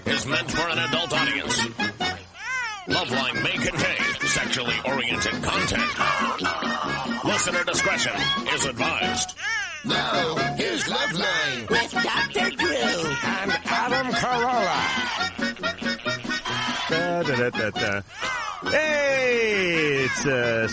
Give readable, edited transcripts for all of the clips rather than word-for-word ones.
is meant for an adult audience. Loveline may contain sexually oriented content. Listener discretion is advised. Now, here's Loveline with Dr. Drew and Adam Carolla. Hey, it's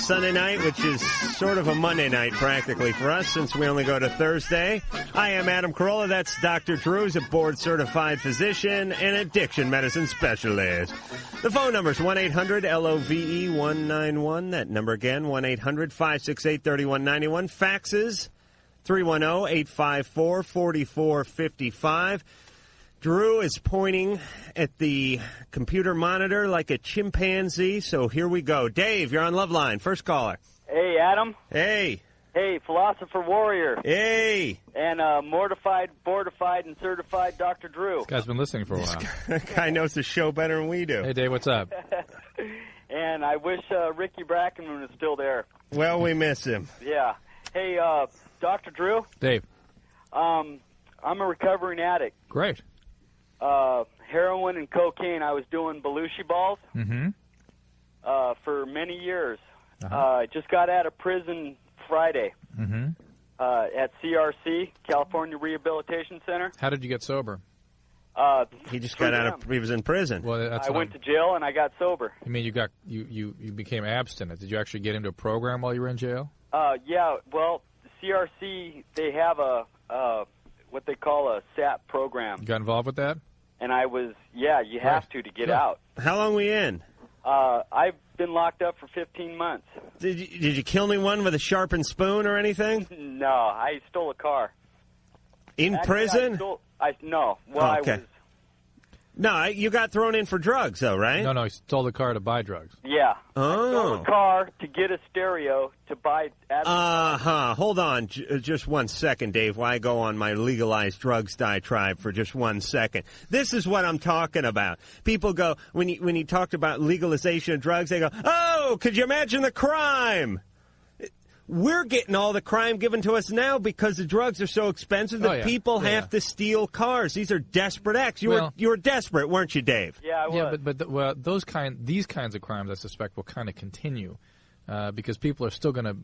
Sunday night, which is sort of a Monday night practically for us since we only go to Thursday. I am Adam Carolla. That's Dr. Drew, who's a board-certified physician and addiction medicine specialist. The phone number is 1-800-LOVE-191. That number again, 1-800-568-3191. Faxes, 310-854-4455. Drew is pointing at the computer monitor like a chimpanzee, so here we go. Dave, you're on Loveline. First caller. Hey, Adam. Hey. Hey, philosopher warrior. Hey. And mortified, boardified, and certified Dr. Drew. This guy's been listening for a while. That guy knows the show better than we do. Hey, Dave, what's up? And I wish Ricky Brackenman was still there. Well, we miss him. Yeah. Hey, Dr. Drew. Dave. I'm a recovering addict. Great. Heroin and cocaine. I was doing Belushi balls for many years. I just got out of prison Friday at CRC, California Rehabilitation Center. How did you get sober? He just got out of. He was in prison. Well, I went to jail and I got sober. You mean you became abstinent? Did you actually get into a program while you were in jail? Yeah. Well, CRC, they have a what they call a SAP program. You got involved with that? And I was, you have to get out. How long were you in? I've been locked up for 15 months. Did you kill anyone with a sharpened spoon or anything? No, I stole a car. In prison? No. Well, oh, okay. I was. No, you got thrown in for drugs, though, right? No, he stole the car to buy drugs. Yeah. Oh. I stole a car to get a stereo to buy. Hold on just 1 second, Dave, while I go on my legalized drugs diatribe for just 1 second. This is what I'm talking about. People go, when you talked about legalization of drugs, they go, oh, could you imagine the crime? We're getting all the crime given to us now because the drugs are so expensive that people have to steal cars. These are desperate acts. You were desperate, weren't you, Dave? Yeah, I was. Yeah, but these kinds of crimes, I suspect, will kind of continue because people are still going to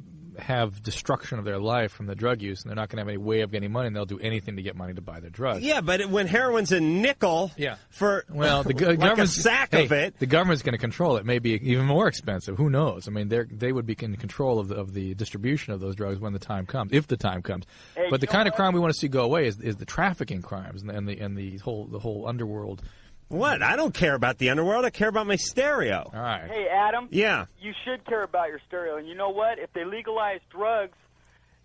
have destruction of their life from the drug use, and they're not going to have any way of getting money, and they'll do anything to get money to buy their drugs. Yeah, but when heroin's a nickel for the like a sack of it. The government's going to control it. Maybe even more expensive. Who knows? I mean, they would be in control of the distribution of those drugs when the time comes, if the time comes. Hey, but the kind of crime we want to see go away is the trafficking crimes and the whole underworld. What? I don't care about the underworld. I care about my stereo. All right. Hey, Adam. Yeah. You should care about your stereo. And you know what? If they legalized drugs,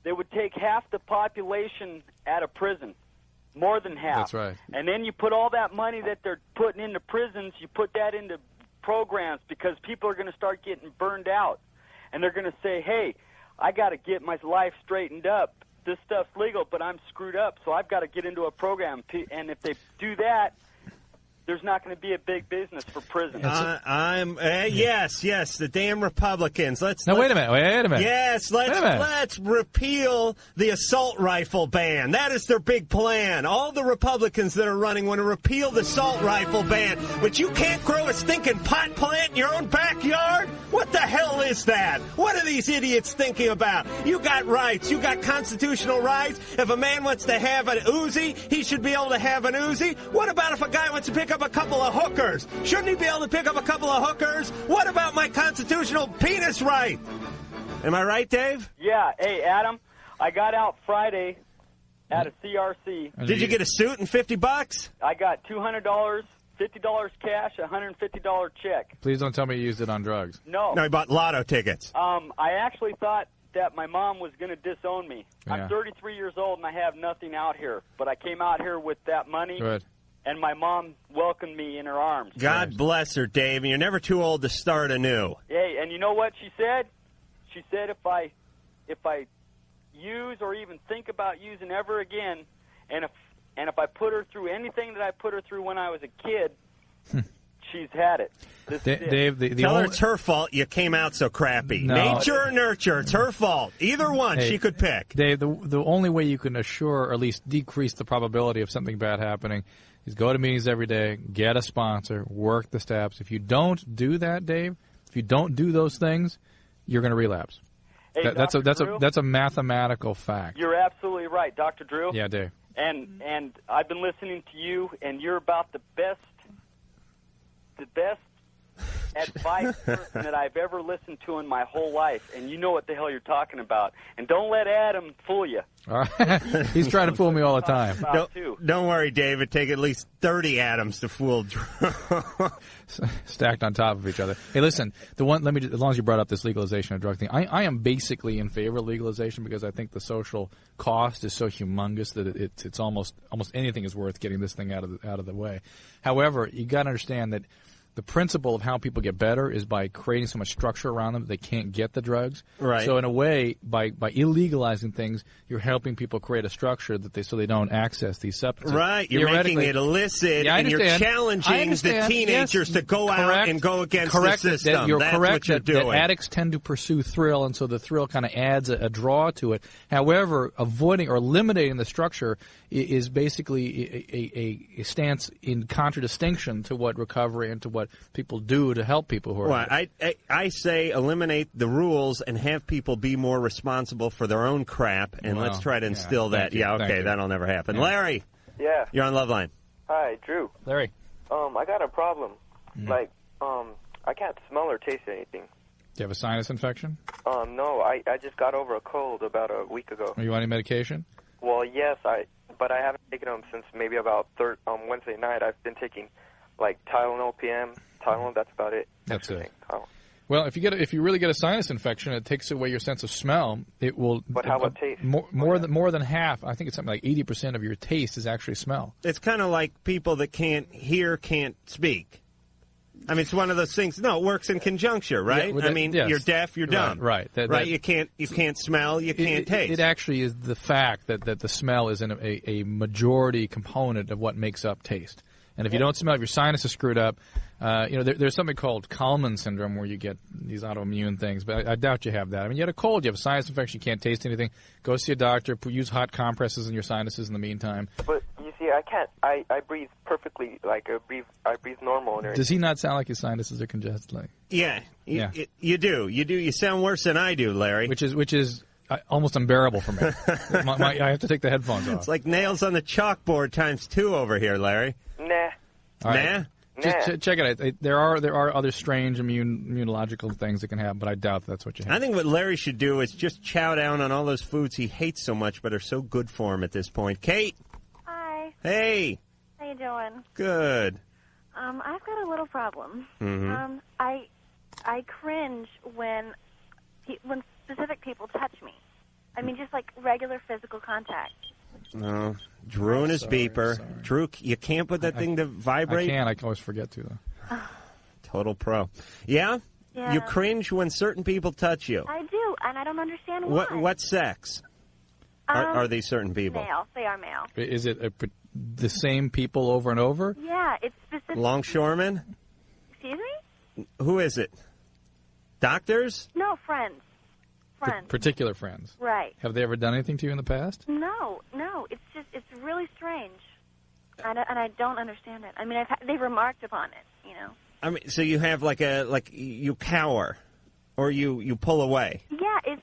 they would take half the population out of prison. More than half. That's right. And then you put all that money that they're putting into prisons, you put that into programs because people are going to start getting burned out. And they're going to say, hey, I got to get my life straightened up. This stuff's legal, but I'm screwed up, so I've got to get into a program. And if they do that, there's not going to be a big business for prison. Yes, the damn Republicans. Wait a minute. Yes, let's repeal the assault rifle ban. That is their big plan. All the Republicans that are running want to repeal the assault rifle ban, but you can't grow a stinking pot plant in your own backyard? What the hell is that? What are these idiots thinking about? You got rights. You got constitutional rights. If a man wants to have an Uzi, he should be able to have an Uzi. What about if a guy wants to pick up a couple of hookers? Shouldn't he be able to pick up a couple of hookers? What about my constitutional penis right? Am I right, Dave? Yeah. Hey, Adam, I got out Friday at a CRC. Did you get a suit and $50? I got $200, $50 cash, $150 check. Please don't tell me you used it on drugs. No, he bought lotto tickets. I actually thought that my mom was going to disown me. Yeah. I'm 33 years old and I have nothing out here, but I came out here with that money. Good. And my mom welcomed me in her arms. God bless her, Dave. And you're never too old to start anew. Hey, and you know what she said? She said if I use or even think about using ever again, and if I put her through anything that I put her through when I was a kid, she's had it. Dave, tell her it's her fault you came out so crappy. No. Nature or nurture, it's her fault. Either one, she could pick. Dave, the only way you can assure or at least decrease the probability of something bad happening is go to meetings every day, get a sponsor, work the steps. If you don't do that, Dave, if you don't do those things, you're going to relapse. Hey, That's a mathematical fact. You're absolutely right, Dr. Drew. Yeah, Dave. And I've been listening to you, and you're about the best advice person that I've ever listened to in my whole life, and you know what the hell you're talking about. And don't let Adam fool you. All right. He's trying to fool me all the time. Don't worry, David. Take at least 30 Adams to fool Drew. Stacked on top of each other. Hey, listen. As long as you brought up this legalization of drug thing, I am basically in favor of legalization because I think the social cost is so humongous that it's almost anything is worth getting this thing out of the way. However, you got to understand that the principle of how people get better is by creating so much structure around them that they can't get the drugs. Right. So in a way, by illegalizing things, you're helping people create a structure so they don't access these substances. Right. You're making it illicit, and you're challenging the teenagers to go out and go against the system. You're That's correct what you're doing. that addicts tend to pursue thrill, and so the thrill kind of adds a draw to it. However, avoiding or eliminating the structure is basically a stance in contradistinction to what recovery and to what people do to help people who are. Well, I say eliminate the rules and have people be more responsible for their own crap, and let's try to instill that. That'll never happen. Yeah. Larry. Yeah. You're on Loveline. Hi, Drew. Larry. I got a problem. I can't smell or taste anything. Do you have a sinus infection? No, I just got over a cold about a week ago. Are you on any medication? Well, yes, but I haven't taken them since maybe about Wednesday night. I've been taking like Tylenol PM. Tylenol, that's about it. That's it. Well, if you really get a sinus infection, it takes away your sense of smell. It will. But how about taste? More than half. I think it's something like 80% of your taste is actually smell. It's kind of like people that can't hear, can't speak. I mean, it's one of those things. No, it works in conjuncture, right? Yeah, you're deaf, you're dumb. Right. You can't smell, you can't taste. It actually is the fact that the smell is a majority component of what makes up taste. And if you don't smell, if your sinus is screwed up, there's something called Kalman syndrome where you get these autoimmune things. But I doubt you have that. I mean, you had a cold, you have a sinus infection, you can't taste anything. Go see a doctor. Use hot compresses in your sinuses in the meantime. But you see, I can't. I breathe perfectly. Like I breathe normal and everything. Does he not sound like his sinuses are congested? Like? Yeah. You do. You sound worse than I do, Larry. Which is almost unbearable for me. I have to take the headphones off. It's like nails on the chalkboard times 2 over here, Larry. Nah. All right. Nah. Just check it out. There are other strange immunological things that can happen, but I doubt that's what you have. I think what Larry should do is just chow down on all those foods he hates so much but are so good for him at this point. Kate. Hi. Hey. How you doing? Good. I've got a little problem. Mm-hmm. I cringe when specific people touch me. I mean, just like regular physical contact. No. Drew and his beeper. Sorry. Drew, you can't put that thing to vibrate? I can. I always forget to, though. Total pro. Yeah? Yeah. You cringe when certain people touch you? I do, and I don't understand why. What sex are these certain people? Male. They are male. Is it the same people over and over? Yeah, it's specific. Longshoremen? Excuse me? Who is it? Doctors? No, friends. Particular friends. Right. Have they ever done anything to you in the past? No. It's really strange. And I don't understand it. I mean, they've remarked upon it, you know. I mean, so you have you cower, or you pull away. Yeah, it's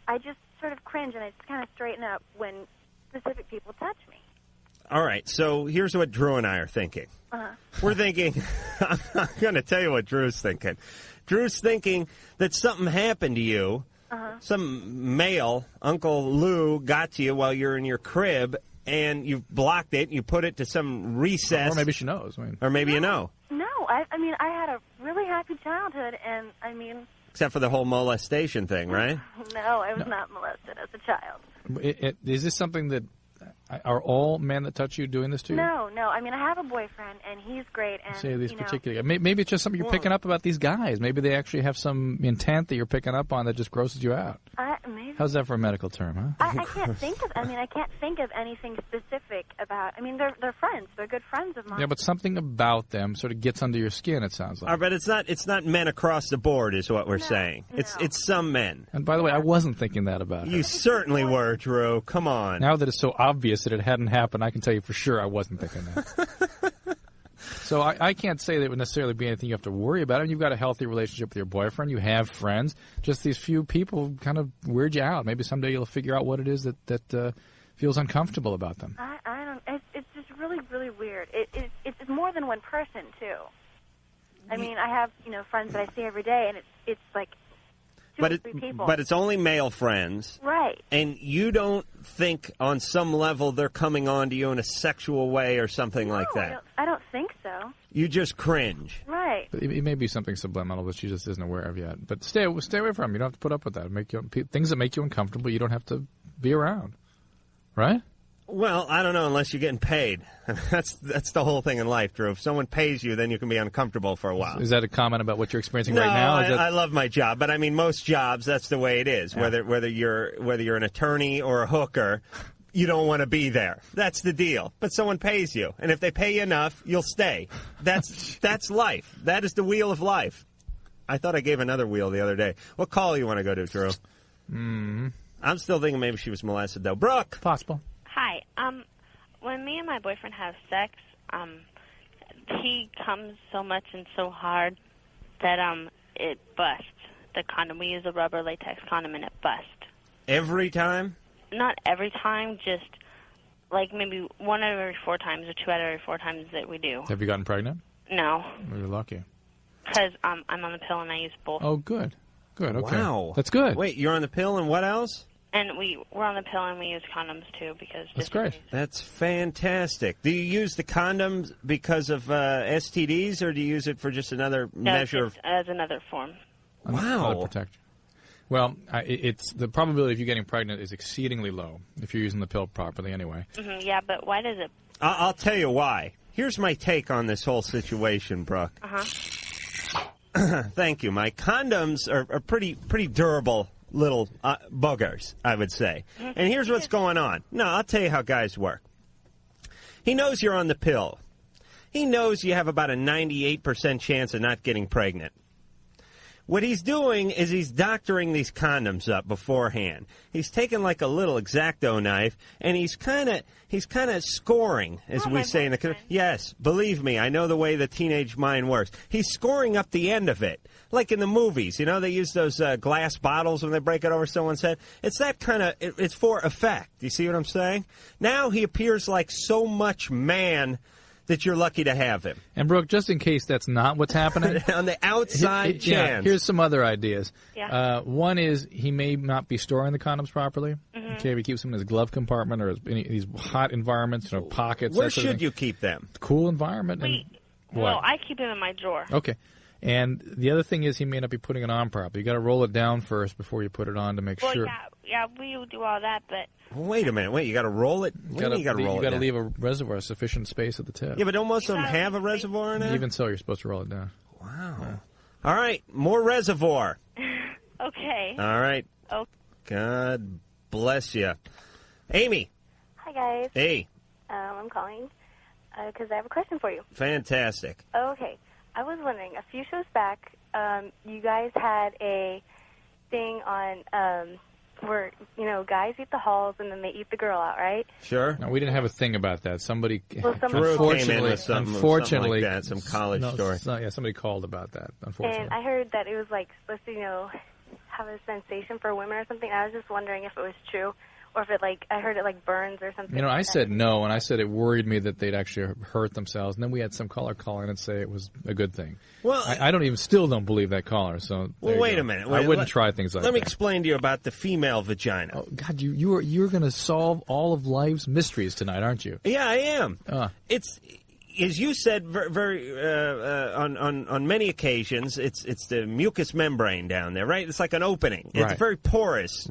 I just sort of cringe and I just kind of straighten up when specific people touch me. All right, so here's what Drew and I are thinking. We're thinking, I'm not going to tell you what Drew's thinking. Drew's thinking that something happened to you. Some male, Uncle Lou, got to you while you're in your crib, and you've blocked it, and you put it to some recess. Or maybe she knows. Or maybe you know. No, I mean, I had a really happy childhood, and I mean... Except for the whole molestation thing, right? No, I was not molested as a child. Is this something that... Are all men that touch you doing this to you? No. no. I mean, I have a boyfriend, and he's great. And Say these particular. Maybe it's just something you're picking up about these guys. Maybe they actually have some intent that you're picking up on that just grosses you out. Maybe. How's that for a medical term, huh? I can't think of. I mean, I can't think of anything specific about. I mean, they're friends. They're good friends of mine. Yeah, but something about them sort of gets under your skin. It sounds like. But it's not men across the board, is what we're saying. It's some men. And by the way, I wasn't thinking that about her. You certainly were, Drew. Come on. Now that it's so obvious that it hadn't happened, I can tell you for sure I wasn't thinking that. So I can't say that it would necessarily be anything you have to worry about. I mean, you've got a healthy relationship with your boyfriend. You have friends. Just these few people kind of weird you out. Maybe someday you'll figure out what it is that feels uncomfortable about them. I don't. It's just really, really weird. It's more than one person too. I mean, I have friends that I see every day, and it's like two or three people. But it's only male friends. Right. And you don't think on some level they're coming on to you in a sexual way or something like that? I don't think so. You just cringe. Right. But it may be something subliminal that she just isn't aware of yet. But stay away from them. You don't have to put up with that. Things that make you uncomfortable, you don't have to be around. Right? Well, I don't know, unless you're getting paid. That's the whole thing in life, Drew. If someone pays you, then you can be uncomfortable for a while. Is that a comment about what you're experiencing right now? I love my job, but I mean, most jobs, that's the way it is. Yeah. Whether you're an attorney or a hooker, you don't want to be there. That's the deal. But someone pays you, and if they pay you enough, you'll stay. That's life. That is the wheel of life. I thought I gave another wheel the other day. What call you want to go to, Drew? I'm still thinking maybe she was molested, though. Brooke! Possible. Hi. When me and my boyfriend have sex, he comes so much and so hard that it busts. The condom. We use a rubber latex condom and it busts. Every time? Not every time, just like maybe 1 out of every 4 times or 2 out of every 4 times that we do. Have you gotten pregnant? No. Well, you're lucky. Because I'm on the pill and I use both. Oh, good. Good, okay. Wow. That's good. Wait, you're on the pill and what else? And we're on the pill and we use condoms too because that's great. That's fantastic. Do you use the condoms because of STDs, or do you use it for just another measure of? As another form. Wow. Another protection. Well, it's the probability of you getting pregnant is exceedingly low if you're using the pill properly. Anyway. Mm-hmm, yeah, but why does it? I'll tell you why. Here's my take on this whole situation, Brooke. Thank you. My condoms are pretty durable little boogers, I would say. And here's what's going on. No, I'll tell you how guys work. He knows you're on the pill. He knows you have about a 98% chance of not getting pregnant. What he's doing is he's doctoring these condoms up beforehand. He's taking like a little X-Acto knife, and he's kind of scoring, as we say in the. Yes, believe me, I know the way the teenage mind works. He's scoring up the end of it, like in the movies. You know, they use those glass bottles when they break it over someone's head. It's that kind of. It's for effect. You see what I'm saying? Now he appears like so much man that you're lucky to have him. And, Brooke, just in case that's not what's happening. On the outside chance. Yeah, here's some other ideas. Yeah. One is he may not be storing the condoms properly. Mm-hmm. Okay, if he keeps them in his glove compartment or these hot environments, pockets. Where should you keep them? Cool environment. Well, I keep them in my drawer. Okay. And the other thing is he may not be putting it on properly. You got to roll it down first before you put it on to make sure. Yeah, we do all that, but. Wait a minute. You got to roll it? What do you mean you got to roll it? You got to leave a reservoir, sufficient space at the tip. Yeah, but don't most of them have a reservoir in it? Even so, you're supposed to roll it down. Wow. Yeah. All right, more reservoir. Okay. All right. Oh. God bless you. Amy. Hi, guys. Hey. I'm calling because I have a question for you. Fantastic. Okay. I was wondering, a few shows back, you guys had a thing on where, guys eat the hulls and then they eat the girl out, right? Sure. No, we didn't have a thing about that. Somebody Drew came in with unfortunately, like that, some college story. Somebody called about that, unfortunately. And I heard that it was, supposed to, have a sensation for women or something. I was just wondering if it was true. Or if it, I heard it, burns or something. I said no, and I said it worried me that they'd actually hurt themselves. And then we had some caller call in and say it was a good thing. Well, I still don't believe that caller. So wait a minute. I wouldn't try things like that. Let me explain to you about the female vagina. Oh, God, you're going to solve all of life's mysteries tonight, aren't you? Yeah, I am. It's... As you said, on many occasions, it's the mucous membrane down there, right? It's like an opening. It's a very porous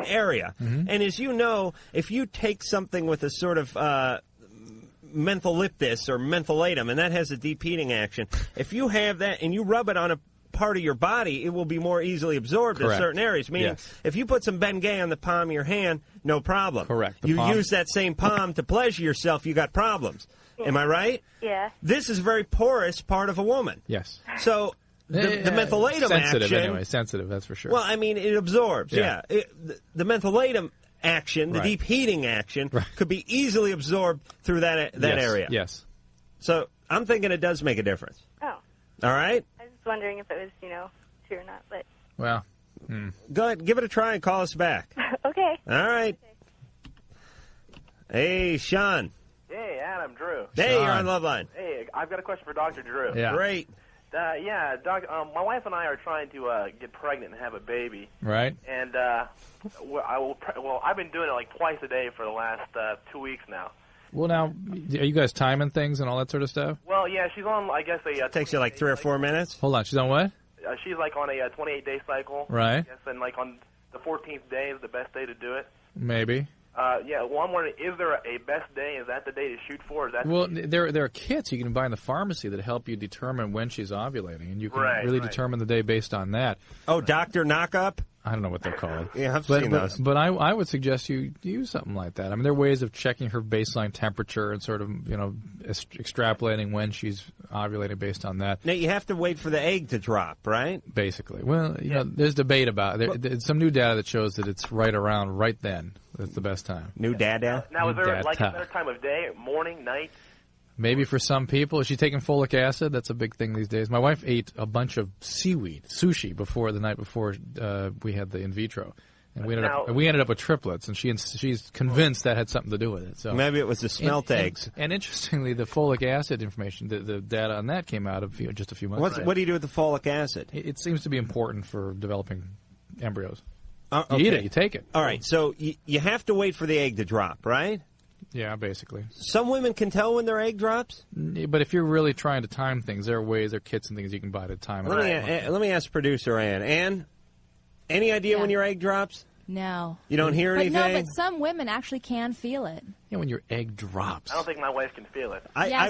area. Mm-hmm. And as you know, if you take something with a sort of mentholyptus or mentholatum, and that has a deep heating action. If you have that and you rub it on a part of your body, it will be more easily absorbed in certain areas. Meaning, if you put some Bengay on the palm of your hand, no problem. Correct. You use that same palm to pleasure yourself, you got problems. Am I right? Yeah. This is a very porous part of a woman. Yes. So the mentholatum sensitive action... anyway, sensitive, that's for sure. Well, I mean, it absorbs, the mentholatum action, the deep heating action, could be easily absorbed through that area. Yes. So I'm thinking it does make a difference. Oh. All right? I was just wondering if it was, true or not, but... Well... Go ahead, give it a try and call us back. Okay. All right. Okay. Hey, Sean. Hey, Adam, Drew. Hey, you're on Loveline. Hey, I've got a question for Dr. Drew. Yeah. Great. Doc, my wife and I are trying to get pregnant and have a baby. Right. And I've been doing it like twice a day for the last 2 weeks now. Well, now, are you guys timing things and all that sort of stuff? Well, yeah, she's on, I guess, a... Takes you like 3 or 4 minutes? Hold on, she's on what? She's like on a 28-day cycle. Right. I guess, and like on the 14th day is the best day to do it. Maybe. Well, I'm wondering, is there a best day? Is that the day to shoot for? Is that there are kits you can buy in the pharmacy that help you determine when she's ovulating, and you can really determine the day based on that. Oh, Dr. Knockup? I don't know what they're called. Yeah, I've seen those. But I would suggest you use something like that. I mean, there are ways of checking her baseline temperature and sort of, extrapolating when she's ovulating based on that. Now, you have to wait for the egg to drop, right? Basically. Well, there's debate about it. There's some new data that shows that it's right then. That's the best time. New data? Now, is there like a better time of day, morning, night? Maybe for some people. Is she taking folic acid? That's a big thing these days. My wife ate a bunch of seaweed, sushi, the night before we had the in vitro. And we ended up with triplets, and she's convinced that had something to do with it. So maybe it was the smelt eggs. And interestingly, the folic acid information, the data on that came out of just a few months ago. What do you do with the folic acid? It seems to be important for developing embryos. Okay. You eat it, you take it. All right, so you have to wait for the egg to drop, right? Yeah, basically. Some women can tell when their egg drops? But if you're really trying to time things, there are kits and things you can buy to time it. Let me ask producer Ann. Ann, any idea when your egg drops? No. You don't hear anything? No, but some women actually can feel it. Yeah, when your egg drops. I don't think my wife can feel it.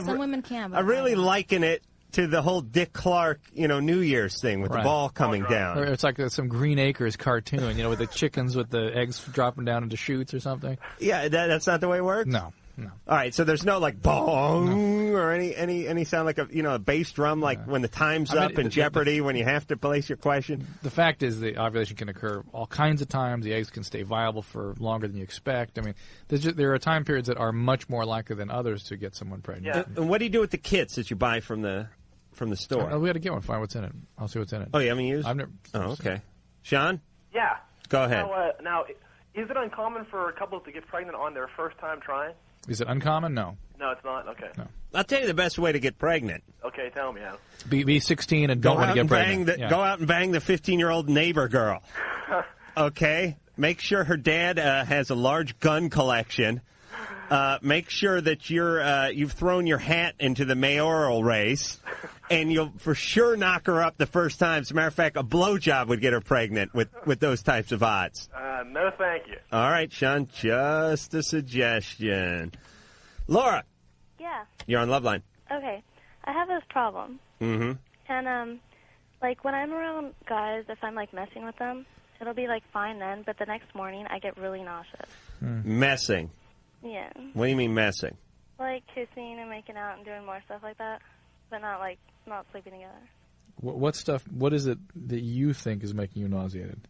Some women can. But I really liken it to the whole Dick Clark, New Year's thing with the ball coming down. Or it's like some Green Acres cartoon, with the chickens with the eggs dropping down into chutes or something. Yeah, that's not the way it works? No. All right, so there's no like bong or any sound like a bass drum like when the time's up in Jeopardy when you have to place your question? The fact is the ovulation can occur all kinds of times. The eggs can stay viable for longer than you expect. I mean, there are time periods that are much more likely than others to get someone pregnant. Yeah. And what do you do with the kits that you buy from the store? We got to get one. Find what's in it. I'll see what's in it. Oh, you haven't used? I've never. Oh, okay. Sean? Yeah. Go ahead. Now, is it uncommon for couples to get pregnant on their first time trying? Is it uncommon? No. No, it's not? Okay. No. I'll tell you the best way to get pregnant. Okay, tell me how. Be 16 and don't want to get pregnant. Go out and bang the 15-year-old neighbor girl. Okay? Make sure her dad has a large gun collection. Make sure that you've thrown your hat into the mayoral race, and you'll for sure knock her up the first time. As a matter of fact, a blowjob would get her pregnant with those types of odds. No, thank you. All right, Sean, just a suggestion. Laura. Yeah. You're on Loveline. Okay. I have this problem. Mm-hmm. And, when I'm around guys, if I'm, messing with them, it'll be, fine then, but the next morning I get really nauseous. Messing. Yeah. What do you mean messing? Like kissing and making out and doing more stuff like that, but not sleeping together. What is it that you think is making you nauseated?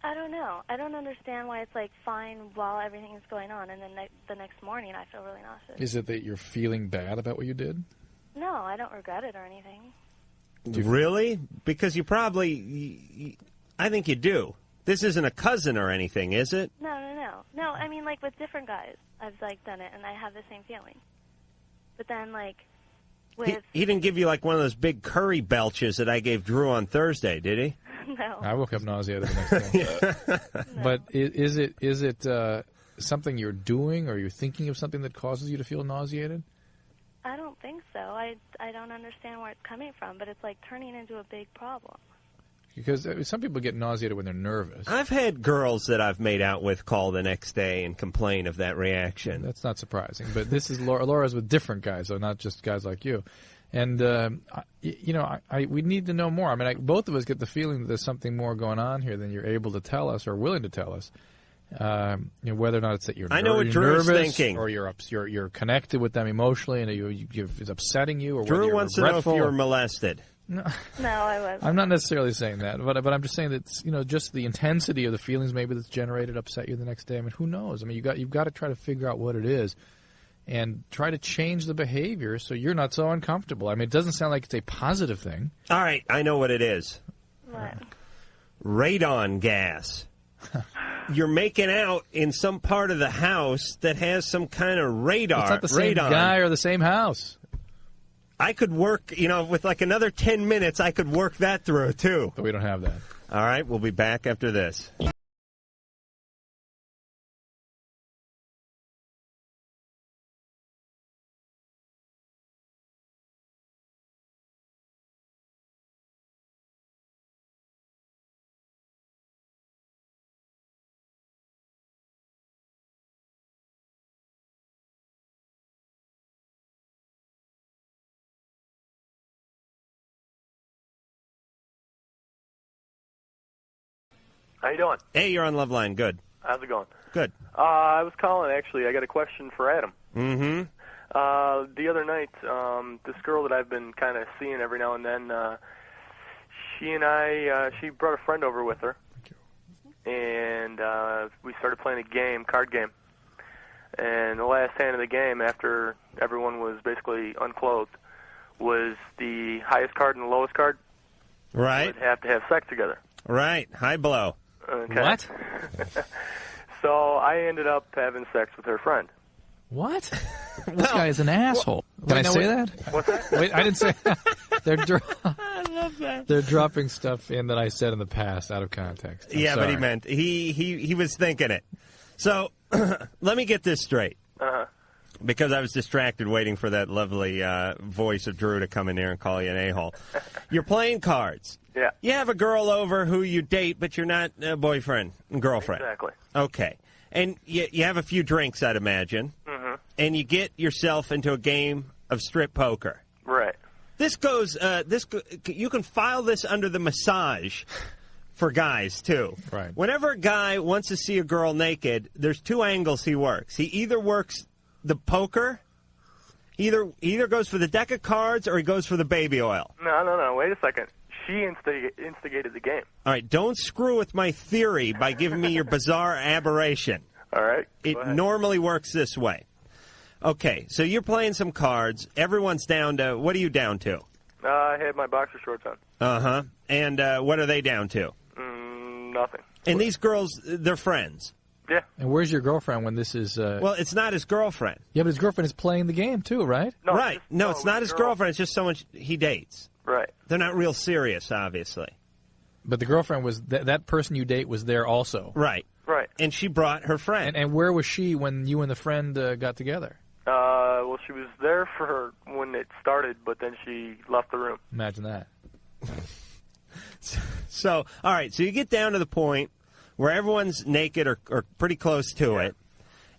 I don't know. I don't understand why it's, fine while everything is going on, and then the next morning I feel really nauseous. Is it that you're feeling bad about what you did? No, I don't regret it or anything. Really? Because you probably... I think you do. This isn't a cousin or anything, is it? No. No, I mean, with different guys, I've, done it, and I have the same feeling. But then, with... He didn't give you, one of those big curry belches that I gave Drew on Thursday, did he? No. I woke up nauseated the next day. No. But is it something you're doing, or you're thinking of something that causes you to feel nauseated? I don't think so. I don't understand where it's coming from, but it's, turning into a big problem. Because some people get nauseated when they're nervous. I've had girls that I've made out with call the next day and complain of that reaction. That's not surprising. But this is Laura's with different guys, so not just guys like you. And, we need to know more. I mean, both of us get the feeling that there's something more going on here than you're able to tell us or willing to tell us. Whether or not it's that you're, I know what Drew's nervous thinking. Or you're connected with them emotionally and it's upsetting you. Or Drew whether wants to know if you were molested. No, I wasn't. I'm not necessarily saying that, but I'm just saying that just the intensity of the feelings maybe that's generated upset you the next day. I mean, who knows? I mean, you've got to try to figure out what it is, and try to change the behavior so you're not so uncomfortable. I mean, it doesn't sound like it's a positive thing. All right, I know what it is. What? Radon gas. You're making out in some part of the house that has some kind of radar. It's not the same guy or the same house. I could work, with like another 10 minutes, I could work that through, too. But we don't have that. All right, we'll be back after this. How you doing? Hey, you're on Loveline. Good. How's it going? Good. I was calling, actually. I got a question for Adam. Mm-hmm. The other night, this girl that I've been kind of seeing every now and then, she brought a friend over with her, and we started playing a card game. And the last hand of the game, after everyone was basically unclothed, was the highest card and the lowest card. Right. Would have to have sex together. Right. High blow. Okay. What? So I ended up having sex with her friend. What? This guy is an asshole. Can I say that? What's that? Wait, I didn't say that. I love that. They're dropping stuff in that I said in the past out of context. I'm But sorry. he meant, he was thinking it. So, let me get this straight. Uh-huh. Because I was distracted waiting for that lovely voice of Drew to come in there and call you an a-hole. You're playing cards. Yeah. You have a girl over who you date, but you're not a boyfriend and girlfriend. Exactly. Okay. And you have a few drinks, I'd imagine. Mm-hmm. And you get yourself into a game of strip poker. Right. This goes, you can file this under the massage for guys, too. Right. Whenever a guy wants to see a girl naked, there's two angles he works. He either works the poker, either goes for the deck of cards, or he goes for the baby oil. No. Wait a second. She instigated the game. All right, don't screw with my theory by giving me your bizarre aberration. All right. It normally works this way. Okay, so you're playing some cards. Everyone's down to, what are you down to? I had my boxer shorts on. Uh-huh. And what are they down to? Nothing. And these girls, they're friends. Yeah. And where's your girlfriend when this is... Well, it's not his girlfriend. Yeah, but his girlfriend is playing the game, too, right? No, right. No, it's not his girlfriend. It's just someone he dates. Right. They're not real serious, obviously. But the girlfriend was... that person you date was there also. Right. Right. And she brought her friend. And where was she when you and the friend got together? Well, she was there for her when it started, but then she left the room. Imagine that. So, all right, so you get down to the point where everyone's naked or pretty close to it,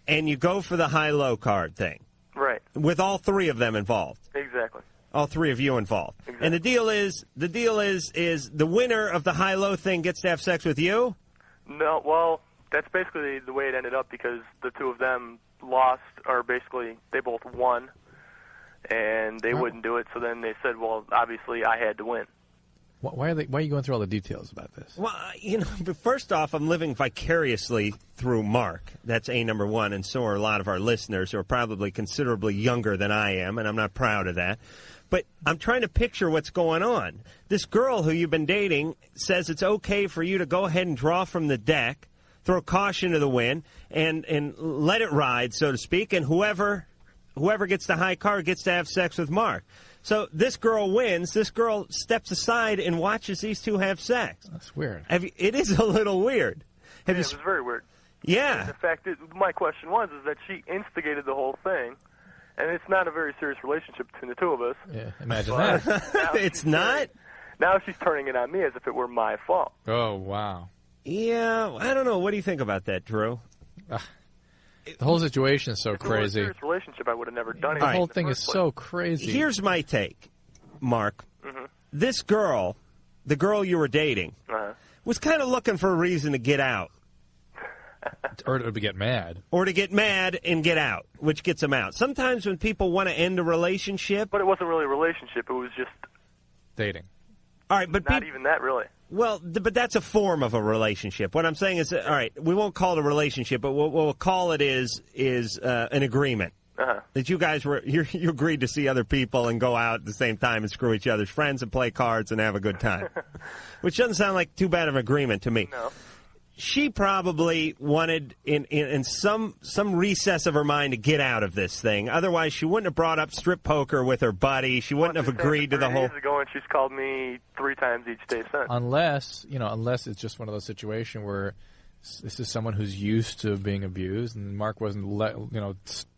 and you go for the high-low card thing. Right. With all three of them involved. Exactly. All three of you involved. Exactly. And the deal is the winner of the high-low thing gets to have sex with you? No, well, that's basically the way it ended up because the two of them lost, or basically they both won, and they wouldn't do it, so then they said, well, obviously I had to win. Why are you going through all the details about this? Well, but first off, I'm living vicariously through Mark. That's number one, and so are a lot of our listeners who are probably considerably younger than I am, and I'm not proud of that. But I'm trying to picture what's going on. This girl who you've been dating says it's okay for you to go ahead and draw from the deck, throw caution to the wind, and let it ride, so to speak, and whoever gets the high card gets to have sex with Mark. So this girl wins. This girl steps aside and watches these two have sex. That's weird. It is a little weird. It was very weird. Yeah. And the fact is, my question is that she instigated the whole thing, and it's not a very serious relationship between the two of us. Yeah, imagine that. It's not? Now she's turning it on me as if it were my fault. Oh, wow. Yeah, I don't know. What do you think about that, Drew? The whole situation is so If it were a crazy. serious relationship, I would have never done it. The whole thing is so crazy. Here's my take, Mark. Mm-hmm. This girl, the girl you were dating, was kind of looking for a reason to get out. Or to get mad. Or to get mad and get out, which gets them out. Sometimes when people want to end a relationship... But it wasn't really a relationship. It was just... Dating. All right, but not even that, really. Well, but that's a form of a relationship. What I'm saying is, all right, we won't call it a relationship, but what we'll call it is an agreement. That you guys you agreed to see other people and go out at the same time and screw each other's friends and play cards and have a good time. Which doesn't sound like too bad of an agreement to me. No. She probably wanted, in some recess of her mind, to get out of this thing. Otherwise, she wouldn't have brought up strip poker with her buddy. She wouldn't have agreed to the whole... Years ago, and she's called me 3 times each day since. Unless it's just one of those situations where this is someone who's used to being abused, and Mark wasn't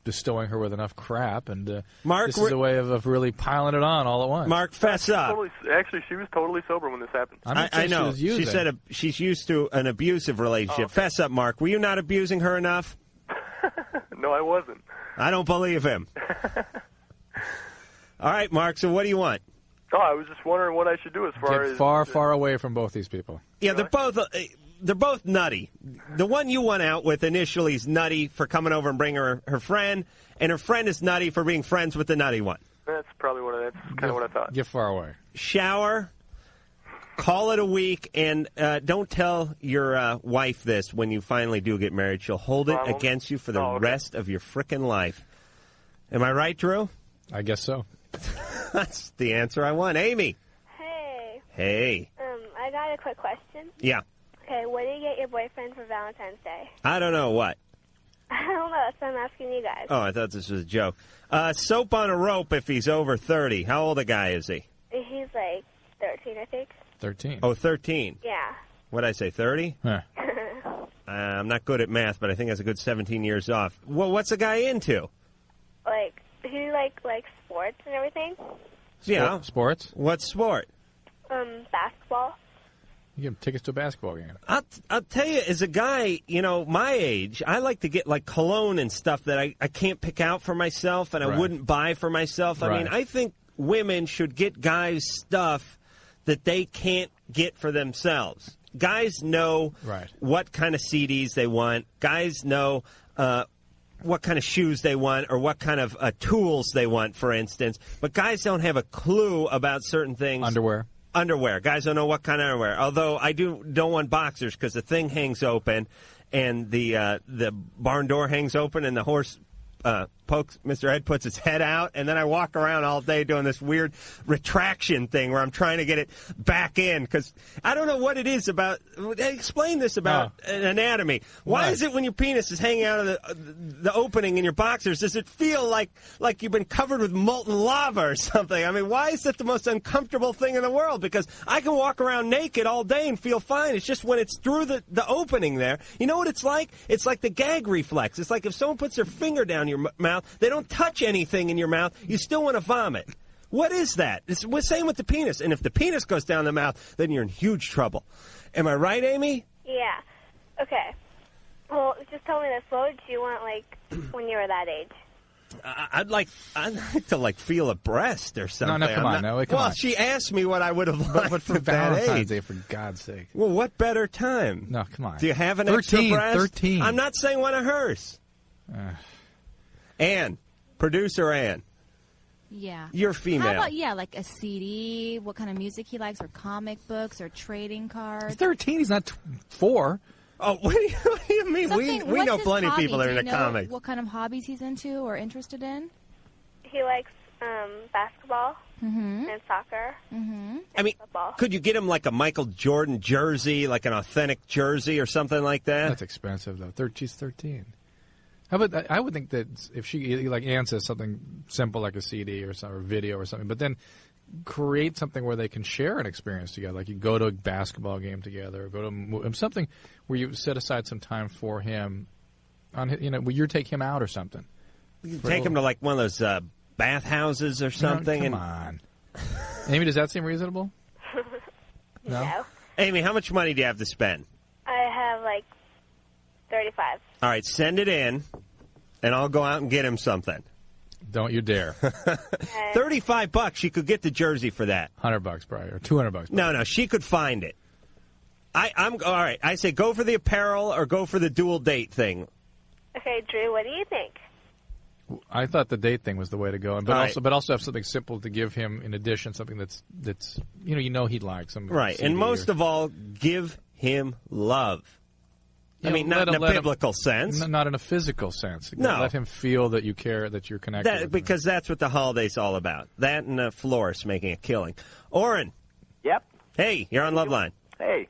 bestowing her with enough crap, and Mark, this is a way of really piling it on all at once. Mark, fess up. Actually, she was totally sober when this happened. I know. She said she's used to an abusive relationship. Fess up, Mark. Were you not abusing her enough? No, I wasn't. I don't believe him. All right, Mark, so what do you want? Oh, I was just wondering what I should do as far as... Get far away from both these people. Yeah, they're both nutty. The one you went out with initially is nutty for coming over and bringing her friend, and her friend is nutty for being friends with the nutty one. That's probably that's kind of what I thought. Get far away. Shower, call it a week, and don't tell your wife this when you finally do get married. She'll hold it against you for the rest of your frickin' life. Am I right, Drew? I guess so. That's the answer I want. Amy. Hey. Hey. I got a quick question. Yeah. Okay, what did you get your boyfriend for Valentine's Day? I don't know. What? I don't know. That's what I'm asking you guys. Oh, I thought this was a joke. Soap on a rope if he's over 30. How old a guy is he? He's like 13, I think. 13. Oh, 13. Yeah. What'd I say, 30? Huh. I'm not good at math, but I think that's a good 17 years off. Well, what's the guy into? Like, he like sports and everything. Yeah. Sports? What sport? Basketball. You give him tickets to a basketball game. I'll tell you, as a guy, my age, I like to get like cologne and stuff that I can't pick out for myself and I wouldn't buy for myself. I mean, I think women should get guys stuff that they can't get for themselves. Guys know what kind of CDs they want. Guys know what kind of shoes they want or what kind of tools they want, for instance. But guys don't have a clue about certain things. Underwear. Guys don't know what kind of underwear. Although I don't want boxers because the thing hangs open and the barn door hangs open and the horse Mr. Ed puts his head out, and then I walk around all day doing this weird retraction thing where I'm trying to get it back in because I don't know what it is about. Explain this about anatomy. Why is it when your penis is hanging out of the opening in your boxers, does it feel like you've been covered with molten lava or something? I mean, why is that the most uncomfortable thing in the world? Because I can walk around naked all day and feel fine. It's just when it's through the opening there. You know what it's like? It's like the gag reflex. It's like if someone puts their finger down your mouth, they don't touch anything in your mouth, you still want to vomit. What is that? It's the same with the penis. And if the penis goes down the mouth, then you're in huge trouble. Am I right, Amy? Yeah. Okay. Well, just tell me this. What would you want, like, when you were that age? I'd like to feel a breast or something. No, come on. Well, she asked me what I would have liked but for at that Valentine's age. Day, for God's sake. Well, what better time? No, come on. Do you have an extra breast? 13. I'm not saying one of hers. Ann, producer Ann. Yeah. You're female. How about, like a CD, what kind of music he likes, or comic books, or trading cards? He's 13. He's not 4. Oh, what do you mean? We know plenty of people that are into comics. What kind of hobbies he's into or interested in? He likes basketball and soccer. I mean, football. Could you get him like a Michael Jordan jersey, like an authentic jersey or something like that? That's expensive, though. She's 13. How about I would think that if she, like Ann says, something simple like a CD or video or something, but then create something where they can share an experience together. Like you go to a basketball game together, or go to something where you set aside some time for him. Where you take him out or something. Take him to like one of those bathhouses or something. Come on, Amy. Does that seem reasonable? No. Amy, how much money do you have to spend? I have like 35. All right, send it in, and I'll go out and get him something. Don't you dare. $35, she could get the jersey for that. $100 probably, or $200. No, she could find it. I'm all right. I say go for the apparel or go for the dual date thing. Okay, Drew, what do you think? I thought the date thing was the way to go, but Right. also have something simple to give him in addition, something that's he'd like. Some Right, CD and most of all, give him love. I mean, not in a biblical sense. Not in a physical sense. No. Let him feel that you care, that you're connected with him. Because that's what the holiday's all about. That and a florist making a killing. Oren. Yep. Hey, you're on Loveline. Hey.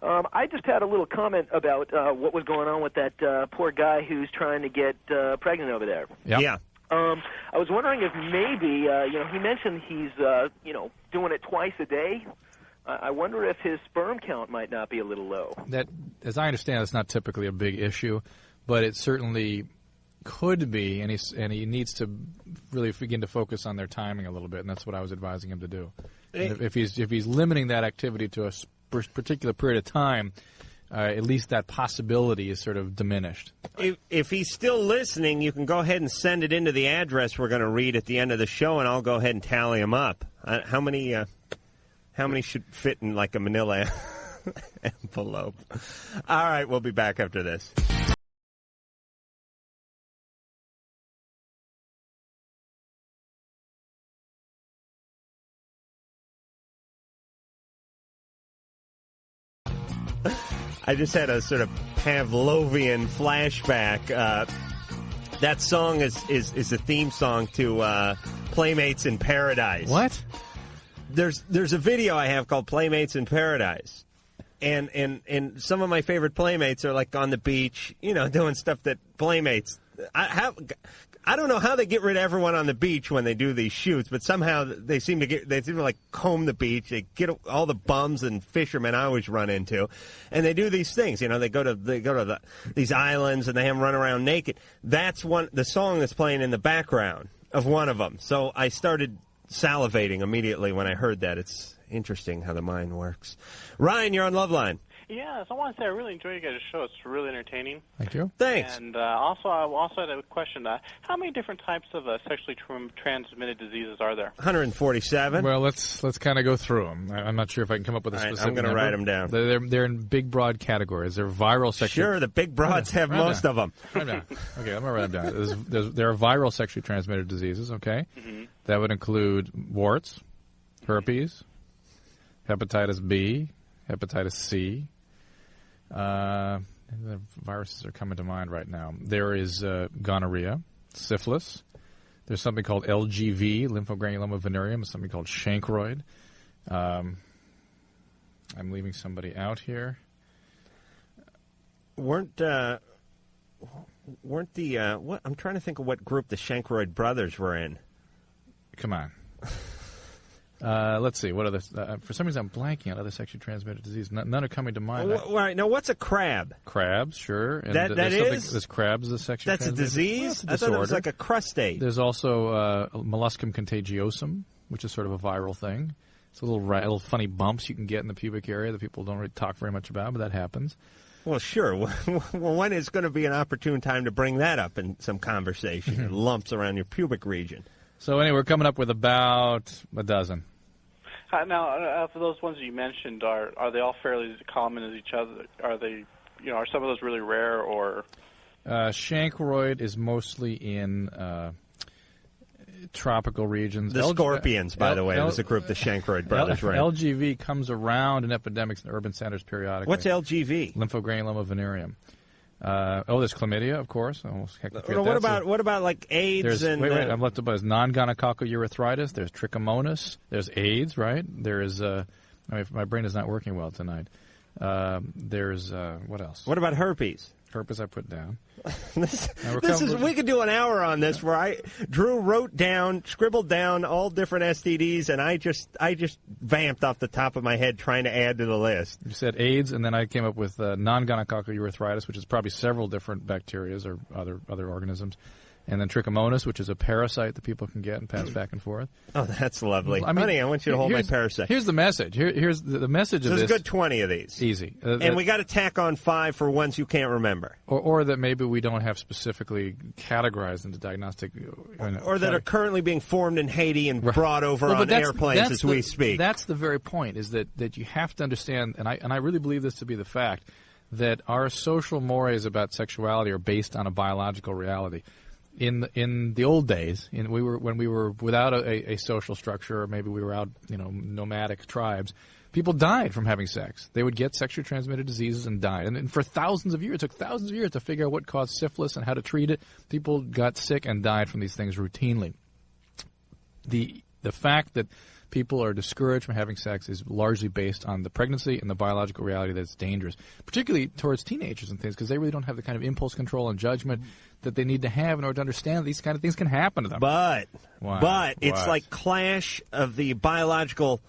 I just had a little comment about what was going on with that poor guy who's trying to get pregnant over there. Yep. Yeah. I was wondering if maybe, he mentioned he's, doing it twice a day. I wonder if his sperm count might not be a little low. That, as I understand, it's not typically a big issue, but it certainly could be, and he needs to really begin to focus on their timing a little bit, and that's what I was advising him to do. If he's limiting that activity to a particular period of time, at least that possibility is sort of diminished. If he's still listening, you can go ahead and send it into the address we're going to read at the end of the show, and I'll go ahead and tally them up. How many should fit in like a manila envelope? All right, we'll be back after this. I just had a sort of Pavlovian flashback. That song is a theme song to Playmates in Paradise. What? There's a video I have called Playmates in Paradise. And some of my favorite playmates are like on the beach, doing stuff that playmates. I don't know how they get rid of everyone on the beach when they do these shoots, but somehow they seem to like comb the beach. They get all the bums and fishermen I always run into, and they do these things. They go to these islands and they have them run around naked. That's the song that's playing in the background of one of them. So I started salivating immediately when I heard that. It's interesting how the mind works. Ryan, you're on Loveline. Yes, I want to say I really enjoy you guys' show. It's really entertaining. Thank you. Thanks. And I also had a question. How many different types of sexually transmitted diseases are there? 147. Well, let's kind of go through them. I'm not sure if I can come up with a specific I'm going to write them down. They're in big, broad categories. They're viral sexually... Sure, the big broads have most of them. Right down. Okay, I'm going to write them down. There are viral sexually transmitted diseases, okay? Mm-hmm. That would include warts, herpes, hepatitis B, hepatitis C. The viruses are coming to mind right now. There is gonorrhea, syphilis. There's something called LGV, lymphogranuloma venereum. There's something called chancroid. I'm leaving somebody out here. Weren't the what? I'm trying to think of what group the Chancroid brothers were in. Come on. Let's see. What other? For some reason, I'm blanking on other sexually transmitted diseases. None are coming to mind. Right now, what's a crab? Crabs, sure. And that is. There's crabs as sexually transmitted. That's a disease. That's I thought it was like a crustate. There's also molluscum contagiosum, which is sort of a viral thing. It's a little funny bumps you can get in the pubic area that people don't really talk very much about, but that happens. Well, sure. Well, when is going to be an opportune time to bring that up in some conversation? Lumps around your pubic region. So anyway, we're coming up with about a dozen. Now, for those ones you mentioned, are they all fairly common as each other? Are they, are some of those really rare or? Chancroid is mostly in tropical regions. The scorpions, by the way, was a group the Chancroid brothers were in. LGV comes around in epidemics in urban centers periodically. What's LGV? Lymphogranuloma venereum. There's chlamydia, of course. What about like AIDS and? Wait, I'm left about non-gonococcal urethritis. There's trichomonas. There's AIDS, right? There is. My brain is not working well tonight. There's what else? What about herpes? Herpes, I put down. We could do an hour on this where Drew scribbled down all different STDs, and I just vamped off the top of my head trying to add to the list. You said AIDS, and then I came up with non-gonococcal urethritis, which is probably several different bacteria or other organisms, and then trichomonas, which is a parasite that people can get and pass back and forth. Oh, that's lovely. I mean, honey, I want you to hold my parasite. Here's the message. Here's the message of this. There's a good 20 of these. Easy. And we got to tack on 5 for ones you can't remember. Or that maybe we don't have specifically categorized into diagnostic. Or that are currently being formed in Haiti and brought over on airplanes as we speak. That's the very point, is that you have to understand, and I really believe this to be the fact, that our social mores about sexuality are based on a biological reality. In the old days, when we were without a social structure, or maybe we were out, nomadic tribes, people died from having sex. They would get sexually transmitted diseases and died. And for thousands of years, it took thousands of years to figure out what caused syphilis and how to treat it. People got sick and died from these things routinely. The fact that people are discouraged from having sex is largely based on the pregnancy and the biological reality that it's dangerous, particularly towards teenagers and things, because they really don't have the kind of impulse control and judgment that they need to have in order to understand that these kind of things can happen to them. But it's like clash of the biological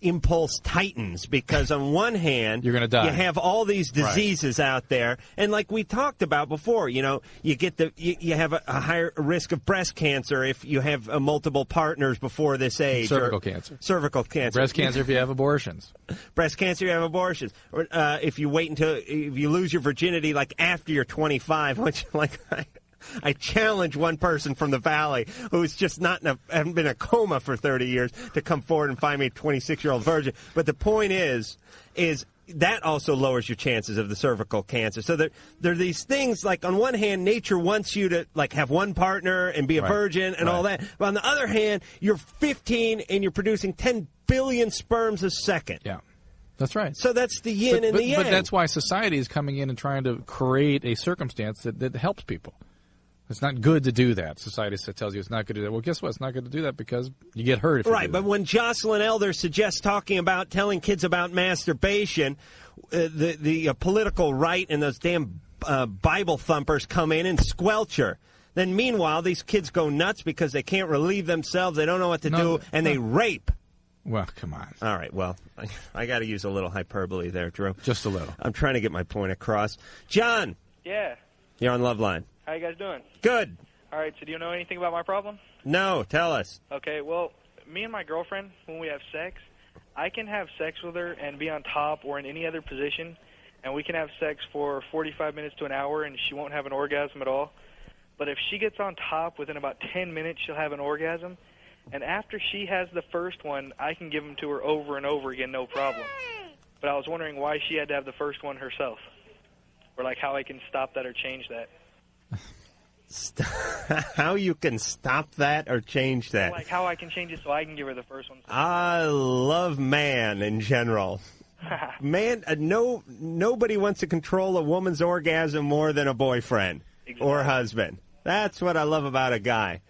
impulse titans, because on one hand you're going to die. You have all these diseases out there, and like we talked about before, you get you have a higher risk of breast cancer if you have multiple partners before this age. Cervical cancer. Breast cancer if you have abortions. Breast cancer if you have abortions. Or if you wait if you lose your virginity like after you're 25, which I challenge one person from the Valley who's just haven't been in a coma for 30 years to come forward and find me a 26-year-old virgin. But the point is that also lowers your chances of the cervical cancer. So there are these things, like on one hand, nature wants you to like have one partner and be a virgin and all that. But on the other hand, you're 15 and you're producing 10 billion sperms a second. Yeah. That's right. So that's the yin and the yang. But that's why society is coming in and trying to create a circumstance that helps people. It's not good to do that. Society tells you it's not good to do that. Well, guess what? It's not good to do that because you get hurt if you do that. But when Jocelyn Elder suggests telling kids about masturbation, the political right and those damn Bible thumpers come in and squelch her. Then meanwhile, these kids go nuts because they can't relieve themselves, they don't know what to do, and they rape. Well, come on. All right, well, I got to use a little hyperbole there, Drew. Just a little. I'm trying to get my point across. John! Yeah. You're on Loveline. How you guys doing? Good. All right, so do you know anything about my problem? No, tell us. Okay, well, me and my girlfriend, when we have sex, I can have sex with her and be on top or in any other position, and we can have sex for 45 minutes to an hour, and she won't have an orgasm at all. But if she gets on top, within about 10 minutes, she'll have an orgasm. And after she has the first one, I can give them to her over and over again, no problem. But I was wondering why she had to have the first one herself, or like how I can stop that or change that. How you can stop that or change that? Like how I can change it so I can give her the first one. I love man in general. Man, nobody wants to control a woman's orgasm more than a boyfriend or husband. That's what I love about a guy.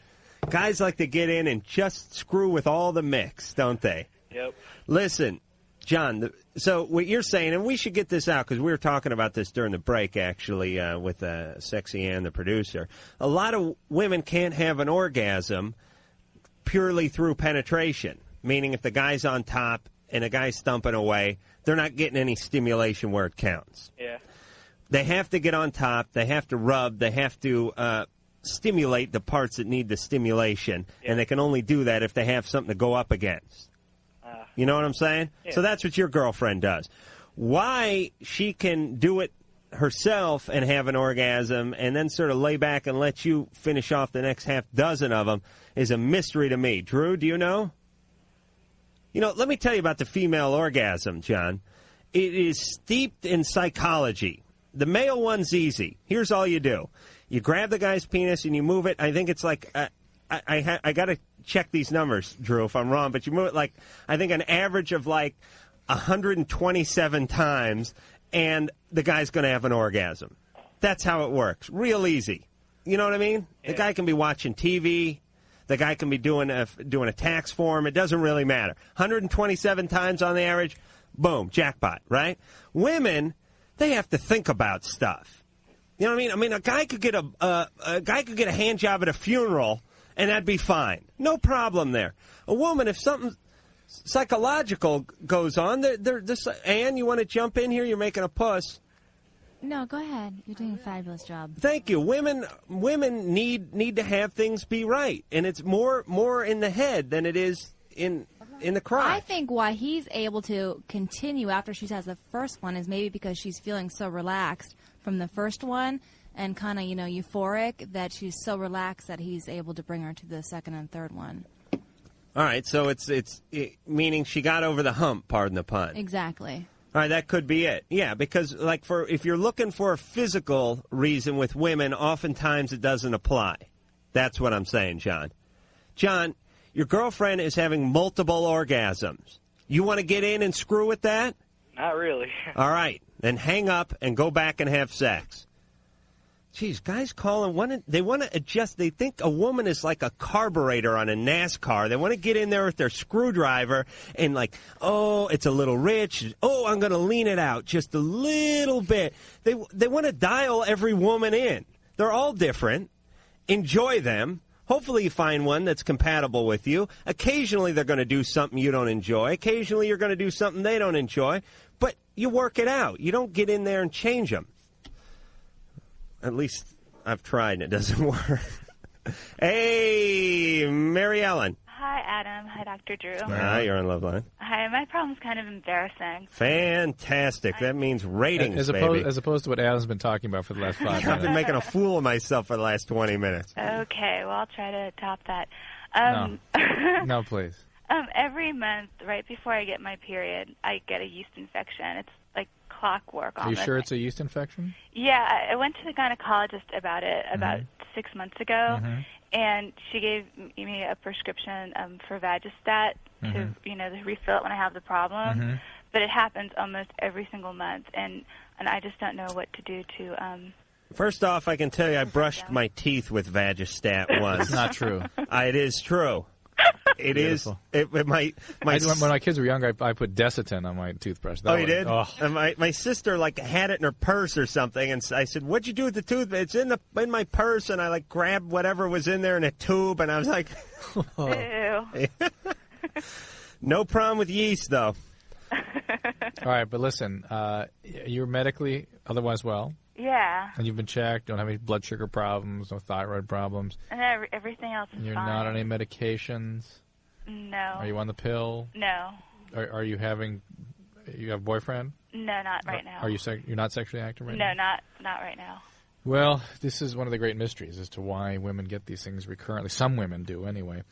Guys like to get in and just screw with all the mix, don't they? Yep. Listen, John, so what you're saying, and we should get this out because we were talking about this during the break, actually, with Sexy Ann, the producer. A lot of women can't have an orgasm purely through penetration, meaning if the guy's on top and a guy's thumping away, they're not getting any stimulation where it counts. Yeah. They have to get on top. They have to rub. They have to stimulate the parts that need the stimulation, and they can only do that if they have something to go up against. You know what I'm saying? Yeah. So that's what your girlfriend does. Why she can do it herself and have an orgasm and then sort of lay back and let you finish off the next half dozen of them is a mystery to me. Drew, do you know? Let me tell you about the female orgasm, John. It is steeped in psychology. The male one's easy. Here's all you do. You grab the guy's penis and you move it. I think it's like... I got to check these numbers, Drew, if I'm wrong, but you move it like, I think an average of like 127 times, and the guy's going to have an orgasm. That's how it works. Real easy. You know what I mean? Yeah. The guy can be watching TV. The guy can be doing a tax form. It doesn't really matter. 127 times on the average, boom, jackpot, right? Women, they have to think about stuff. You know what I mean? I mean, a guy could get a hand job at a funeral, and that'd be fine. No problem there. A woman, if something psychological goes on, Ann, you want to jump in here? You're making a puss. No, go ahead. You're doing a fabulous job. Thank you. Women need to have things be right, and it's more in the head than it is in the crotch. I think why he's able to continue after she has the first one is maybe because she's feeling so relaxed from the first one and kind of, euphoric that she's so relaxed that he's able to bring her to the second and third one. All right, so it's meaning she got over the hump, pardon the pun. Exactly. All right, that could be it. Yeah, because if you're looking for a physical reason with women, oftentimes it doesn't apply. That's what I'm saying, John. John, your girlfriend is having multiple orgasms. You want to get in and screw with that? Not really. All right, then hang up and go back and have sex. Jeez, guys calling, they want to adjust. They think a woman is like a carburetor on a NASCAR. They want to get in there with their screwdriver and it's a little rich. Oh, I'm going to lean it out just a little bit. They want to dial every woman in. They're all different. Enjoy them. Hopefully you find one that's compatible with you. Occasionally they're going to do something you don't enjoy. Occasionally you're going to do something they don't enjoy. But you work it out. You don't get in there and change them. At least I've tried and it doesn't work. Hey, Mary Ellen. Hi, Adam. Hi, Dr. Drew. Hi, you're on Loveline. Hi, my problem's kind of embarrassing. Fantastic. That means ratings, baby. As opposed to what Adam's been talking about for the last 5 minutes. I've been making a fool of myself for the last 20 minutes. Okay, well, I'll try to top that. No, please. Every month, right before I get my period, I get a yeast infection. It's like clockwork. Are you sure it's a yeast infection? Yeah, I went to the gynecologist about it about 6 months ago, and she gave me a prescription for Vagistat to refill it when I have the problem. But it happens almost every single month, and I just don't know what to do to. First off, I can tell you I brushed my teeth with Vagistat once. It's not true. It is true. It Beautiful. is. When my kids were younger, I put Desitin on my toothbrush. You did? Oh. And my sister had it in her purse or something, and I said, "What'd you do with the tooth?" It's in my purse, and I grabbed whatever was in there in a tube, and I was like, Ew. No problem with yeast, though. All right, but listen, you're medically otherwise well. Yeah. And you've been checked, don't have any blood sugar problems, no thyroid problems. And everything else is You're fine. not on any medications? No. Are you on the pill? No. Are you have a boyfriend? No, not right now. Are you you're not sexually active right now? No, not right now. Well, this is one of the great mysteries as to why women get these things recurrently. Some women do, anyway.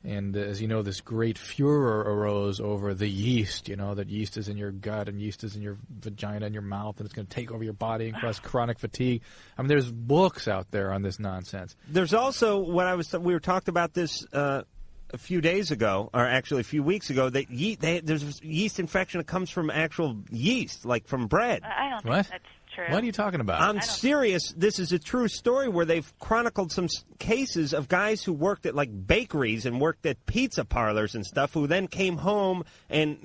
And as you know, this great furor arose over the yeast, that yeast is in your gut and yeast is in your vagina and your mouth and it's going to take over your body and cause chronic fatigue. I mean, there's books out there on this nonsense. There's also we were talked about this a few days ago, or actually a few weeks ago, that there's yeast infection that comes from actual yeast, like from bread. I don't think that's true. What are you talking about? I'm serious. This is a true story where they've chronicled some cases of guys who worked at bakeries and worked at pizza parlors and stuff, who then came home and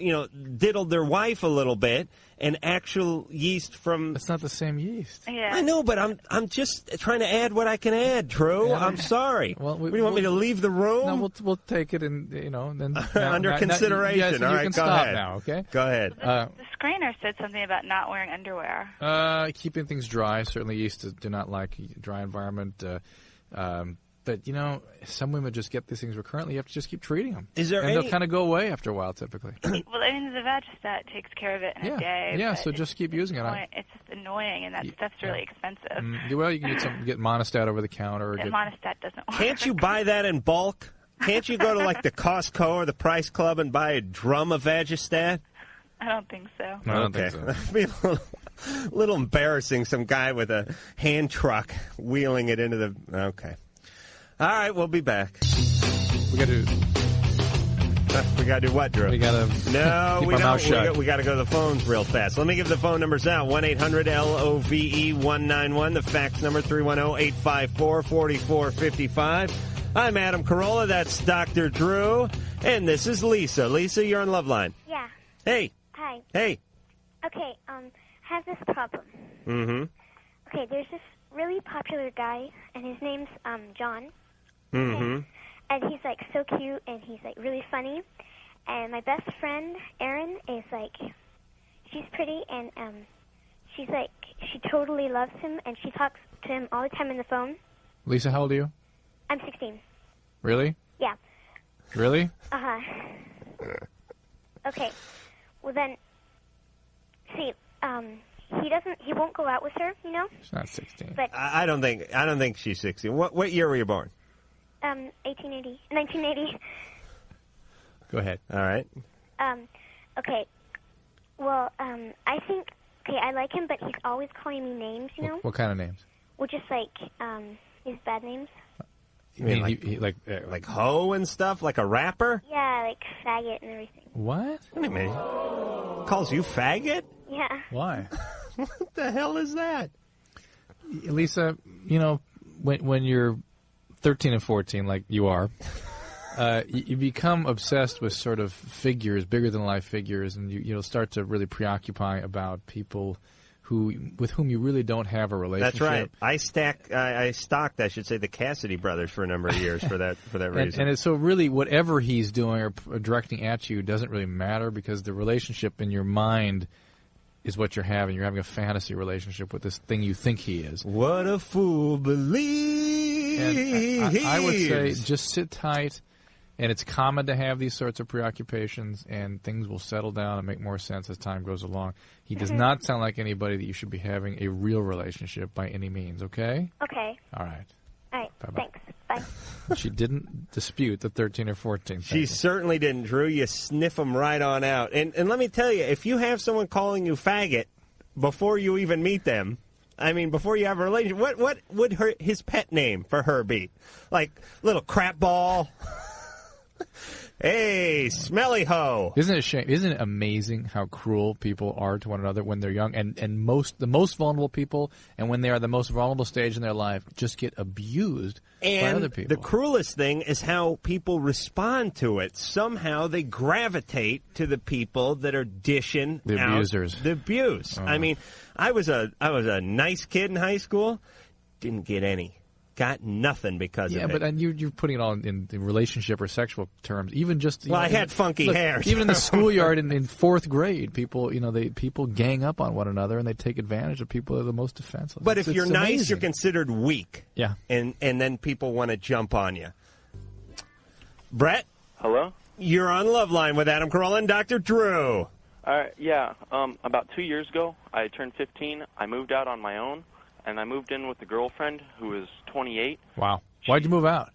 diddled their wife a little bit, and actual yeast from. It's not the same yeast. Yeah. I know, but I'm just trying to add what I can add, Drew. Yeah. I'm sorry. Well, do you want me to leave the room? No, we'll take it and then under consideration. Yes, all you right, can go stop ahead. now. Okay. Go ahead. The screener said something about not wearing underwear. Keeping things dry. Certainly, yeast do not like a dry environment. But some women just get these things recurrently. You have to just keep treating them. They'll kind of go away after a while, typically. Well, the Vagistat takes care of it in a day. Yeah, so just keep using it. It's just annoying, and that stuff's really expensive. Well, you can get Monistat over the counter. Or Monistat doesn't work. Can't you buy that in bulk? Can't you go to the Costco or the Price Club and buy a drum of Vagistat? I don't think so. I don't think so. That'd be a little embarrassing, some guy with a hand truck wheeling it into the... Okay. All right, we'll be back. We got to... We got to do what, Drew? We got to keep our mouth shut. We got to go to the phones real fast. Let me give the phone numbers out. 1-800-LOVE-191. The fax number, 310-854-4455. I'm Adam Carolla. That's Dr. Drew. And this is Lisa. Lisa, you're on Loveline. Yeah. Hey. Hi. Hey. Okay, I have this problem. Mm-hmm. Okay, there's this really popular guy, and his name's John. Mm-hmm. And he's, so cute, and he's, really funny. And my best friend, Erin, is, she's pretty, and she's like, she totally loves him, and she talks to him all the time on the phone. Lisa, how old are you? I'm 16. Really? Yeah. Really? Uh-huh. Okay. Well, then, see, he won't go out with her, you know? She's not 16. But I don't think she's 16. What year were you born? 1980. Go ahead. All right. Okay. Well, I think, okay, I like him, but he's always calling me names, you know? What kind of names? Well, just like, his bad names. You mean like hoe and stuff, like a rapper? Yeah, like faggot and everything. What? Wait a minute. Calls you faggot? Yeah. Why? What the hell is that? Lisa, you know, when you're 13 and 14, like you are, you become obsessed with sort of figures, bigger-than-life figures, and you'll start to really preoccupy about people with whom you really don't have a relationship. That's right. I stalked, I should say, the Cassidy brothers for a number of years for that reason. And so really whatever he's doing or directing at you doesn't really matter, because the relationship in your mind is what you're having. You're having a fantasy relationship with this thing you think he is. What a fool believes. And I would say just sit tight. And it's common to have these sorts of preoccupations, and things will settle down and make more sense as time goes along. He does not sound like anybody that you should be having a real relationship by any means, okay? Okay. All right. All right. Bye-bye. Thanks. Bye. She didn't dispute the 13 or 14. She certainly didn't, Drew. You sniff them right on out. And let me tell you, if you have someone calling you faggot before you even meet them, I mean, before you have a relationship, what would his pet name for her be? Like, little crap ball? Hey, smelly hoe. Isn't it a shame? Isn't it amazing how cruel people are to one another when they're young? And the most vulnerable people, and when they are the most vulnerable stage in their life, just get abused by other people. The cruelest thing is how people respond to it. Somehow they gravitate to the people that are dishing The out abusers. the abuse. Oh. I mean, I was a nice kid in high school. Didn't get any. Got nothing because of it. Yeah, but you're putting it all in relationship or sexual terms. Even just I had funky hair. Even in the schoolyard in fourth grade, people people gang up on one another and they take advantage of people that are the most defenseless. But if you're nice, amazing. you're considered weak. Yeah, and then people want to jump on you. Brett, hello. You're on Loveline with Adam Carolla and Dr. Drew. Yeah. About 2 years ago, I turned 15. I moved out on my own. And I moved in with a girlfriend who is 28. Wow. Why'd you move out?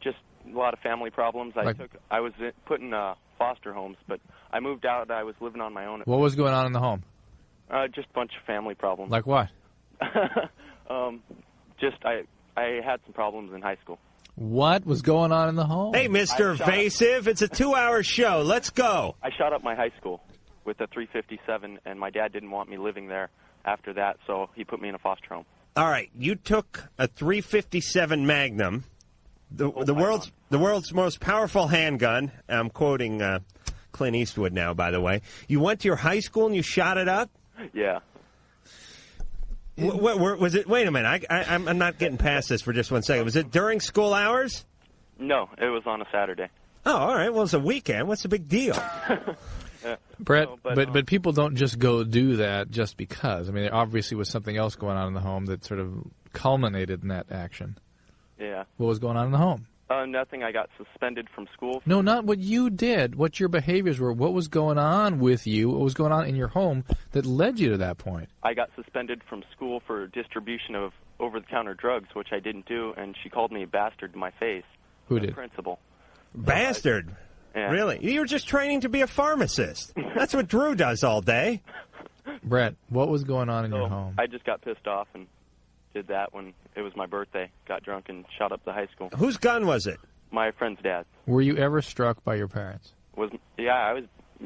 Just a lot of family problems. I was put in foster homes, but I moved out. I was living on my own. What was going on in the home? Just a bunch of family problems. Like what? I had some problems in high school. What was going on in the home? Hey, Mr. Evasive, it's a 2-hour show. Let's go. I shot up my high school with a .357, and my dad didn't want me living there after that, so he put me in a foster home. All right, you took a .357 Magnum, the world's most powerful handgun. I'm quoting Clint Eastwood now, by the way. You went to your high school and you shot it up? Yeah. What was it? Wait a minute. I'm not getting past this for just 1 second. Was it during school hours? No, it was on a Saturday. Oh, all right. Well, it's a weekend. What's the big deal? Brett, but people don't just go do that just because. I mean, there obviously was something else going on in the home that sort of culminated in that action. Yeah. What was going on in the home? Nothing. I got suspended from school. No, not what you did. What your behaviors were. What was going on with you? What was going on in your home that led you to that point? I got suspended from school for distribution of over-the-counter drugs, which I didn't do, and she called me a bastard to my face. Who the did? Principal. Bastard. Yeah. Really? You were just training to be a pharmacist. That's what Drew does all day. Brett, what was going on in your home? I just got pissed off and did that when it was my birthday. Got drunk and shot up the high school. Whose gun was it? My friend's dad. Were you ever struck by your parents? I was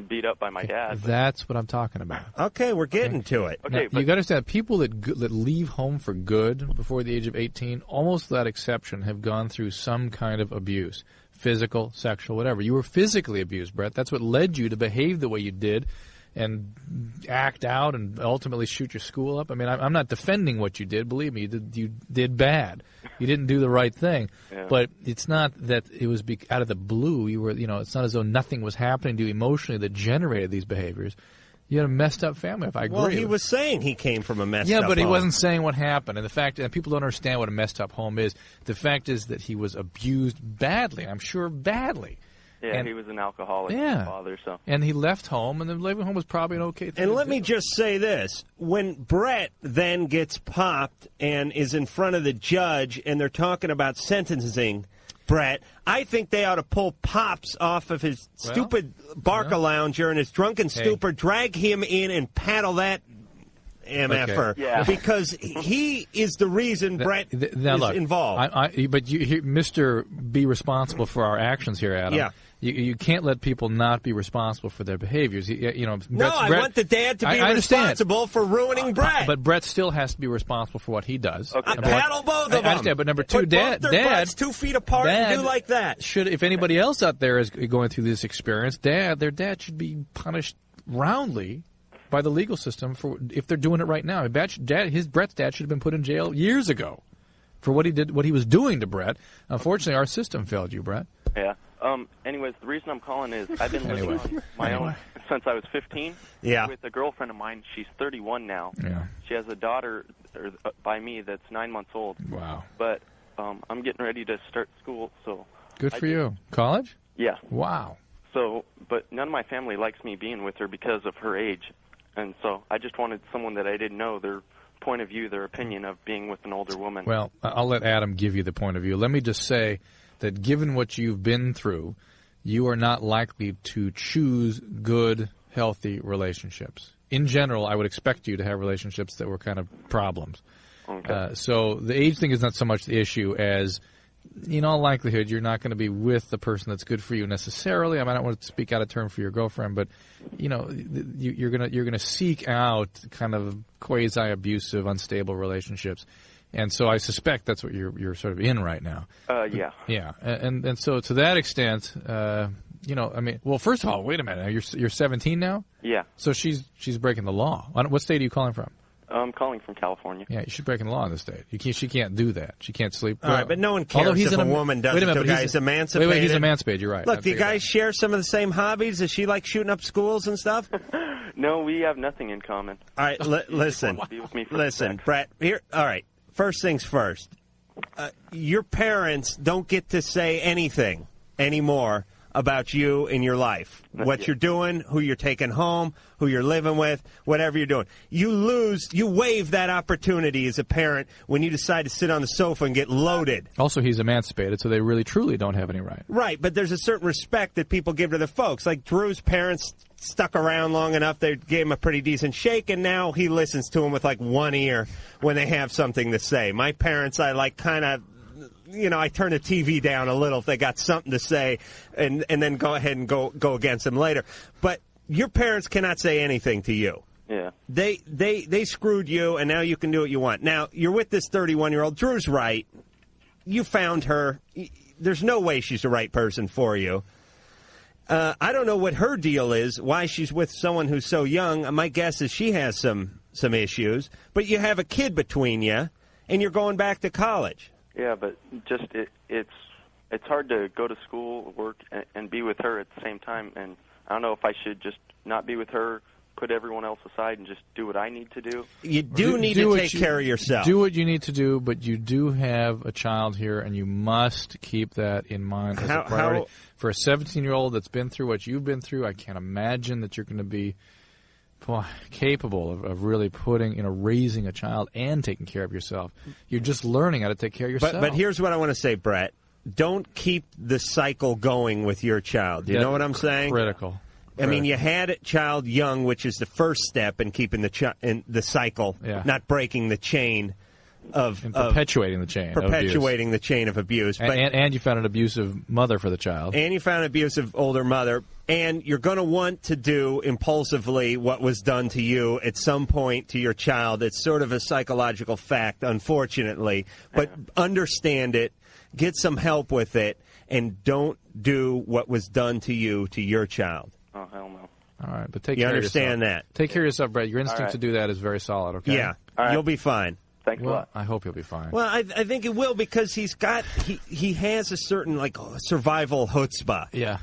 beat up by my dad. That's what I'm talking about. Okay, we're getting to it. Okay, now, you got to understand, people that leave home for good before the age of 18, almost without exception, have gone through some kind of abuse. Physical, sexual, whatever. You were physically abused, Brett. That's what led you to behave the way you did and act out and ultimately shoot your school up. I mean, I'm not defending what you did. Believe me, you did bad. You didn't do the right thing. Yeah. But it's not that it was out of the blue. You were, it's not as though nothing was happening to you emotionally that generated these behaviors. You had a messed up family. If I agree. Well, he was saying he came from a messed up Yeah, but he home. wasn't saying what happened. And the fact, and people don't understand what a messed up home is. The fact is that he was abused badly. I'm sure badly. Yeah, and, he was an alcoholic father. So. And he left home, and the living home was probably an okay thing. And let me just say this. When Brett then gets popped and is in front of the judge and they're talking about sentencing Brett, I think they ought to pull Pops off of his stupid Barca lounger and his drunken stupor, drag him in and paddle that MFer, because he is the reason Brett is involved. But Mr. Be responsible for our actions here, Adam. Yeah. You can't let people not be responsible for their behaviors. I want the dad to be responsible for ruining Brett. But Brett still has to be responsible for what he does. Okay. Paddle both of them. I understand, but number two, Put both their butts 2 feet apart and do like that. If anybody else out there is going through this experience, their dad should be punished roundly by the legal system for if they're doing it right now. Brett's dad should have been put in jail years ago for what he was doing to Brett. Unfortunately, our system failed you, Brett. Yeah. Anyways, the reason I'm calling is I've been living on my own since I was 15 with a girlfriend of mine. She's 31 now. Yeah. She has a daughter by me that's 9 months old. Wow. But I'm getting ready to start school, so... Good for you. College? Yeah. Wow. So, but none of my family likes me being with her because of her age. And so I just wanted someone that I didn't know, their point of view, their opinion of being with an older woman. Well, I'll let Adam give you the point of view. Let me just say that given what you've been through, you are not likely to choose good, healthy relationships. In general, I would expect you to have relationships that were kind of problems. Okay. So the age thing is not so much the issue as, in all likelihood, you're not going to be with the person that's good for you necessarily. I mean, I don't want to speak out of turn for your girlfriend, but you're gonna seek out kind of quasi-abusive, unstable relationships. And so I suspect that's what you're sort of in right now. Yeah. Yeah, and so to that extent, I mean, well, first of all, wait a minute. You're 17 now? Yeah. So she's breaking the law. What state are you calling from? I'm calling from California. Yeah, she's breaking the law in this state. She can't do that. She can't sleep. All right, but no one cares if a woman does it. The guy's emancipated. Wait, he's emancipated. You're right. Look, do you guys share some of the same hobbies? Does she like shooting up schools and stuff? No, we have nothing in common. All right, listen, Brett. Here, all right. First things first. Your parents don't get to say anything anymore about you in your life. What you're doing, who you're taking home, who you're living with, whatever you're doing. You waive that opportunity as a parent when you decide to sit on the sofa and get loaded. Also, he's emancipated, so they really, truly don't have any right. Right, but there's a certain respect that people give to their folks. Like Drew's parents stuck around long enough, they gave him a pretty decent shake, and now he listens to them with like one ear when they have something to say. My parents, I like kind of... I turn the TV down a little if they got something to say, and then go ahead and go against them later. But your parents cannot say anything to you. Yeah. They screwed you, and now you can do what you want. Now, you're with this 31-year-old. Drew's right. You found her. There's no way she's the right person for you. I don't know what her deal is, why she's with someone who's so young. My guess is she has some issues. But you have a kid between you, and you're going back to college. Yeah, but just it's hard to go to school, work, and be with her at the same time. And I don't know if I should just not be with her, put everyone else aside, and just do what I need to do. You do need to take care of yourself. Do what you need to do, but you do have a child here, and you must keep that in mind as a priority. For a 17-year-old that's been through what you've been through, I can't imagine that you're going to be capable of really raising a child and taking care of yourself. You're just learning how to take care of yourself. But here's what I want to say, Brett. Don't keep the cycle going with your child. You know what I'm saying? Critical. I mean, you had a child young, which is the first step in keeping the cycle, not breaking the chain perpetuating the chain. Perpetuating the chain of abuse. And you found an abusive mother for the child. And you found an abusive older mother. And you're going to want to do impulsively what was done to you at some point to your child. It's sort of a psychological fact, unfortunately. But understand it, get some help with it, and don't do what was done to you to your child. Oh, hell no. All right, but take care of yourself. You understand that. Take care of yourself, Brett. Your instinct to do that is very solid, okay? Yeah, you'll be fine. Thanks a lot. I hope he'll be fine. Well, I think it will because he has a certain survival chutzpah. Yeah.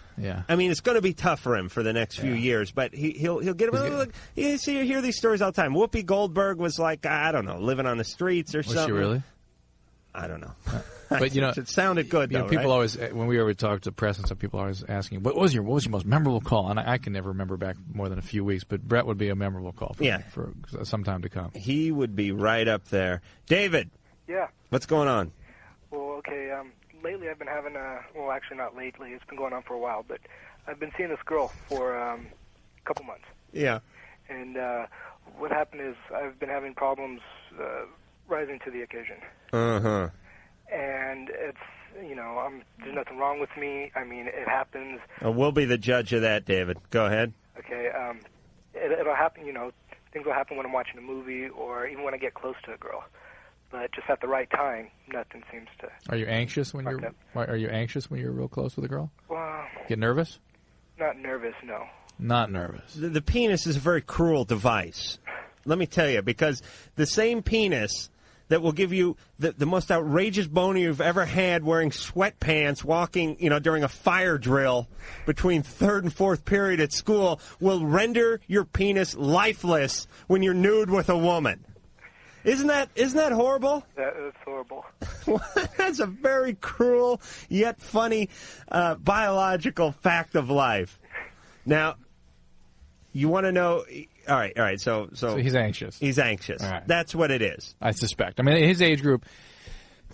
I mean, it's going to be tough for him for the next few years, but he'll get him. You hear these stories all the time. Whoopi Goldberg was like, I don't know, living on the streets or something. Was she really? I don't know. But it sounded good. Though, people right? always, when we ever talk to the press and stuff, people are always asking, what was your most memorable call? And I can never remember back more than a few weeks, but Brett would be a memorable call for some time to come. He would be right up there. David. Yeah. What's going on? Well, okay. Lately, I've been having well, actually not lately. It's been going on for a while, but I've been seeing this girl for a couple months. Yeah. And what happened is I've been having problems rising to the occasion. Uh-huh. And it's, there's nothing wrong with me. I mean, it happens. We'll be the judge of that, David. Go ahead. Okay. It'll happen, things will happen when I'm watching a movie or even when I get close to a girl. But just at the right time, nothing seems to. Are you anxious when you're real close with a girl? Well, get nervous? Not nervous, no. Not nervous. The penis is a very cruel device. Let me tell you, because the same penis that will give you the most outrageous boner you've ever had wearing sweatpants, walking, during a fire drill between third and fourth period at school will render your penis lifeless when you're nude with a woman. Isn't that horrible? That's horrible. That's a very cruel yet funny biological fact of life. Now, you want to know? All right. So he's anxious. He's anxious. All right. That's what it is. I suspect. I mean, in his age group,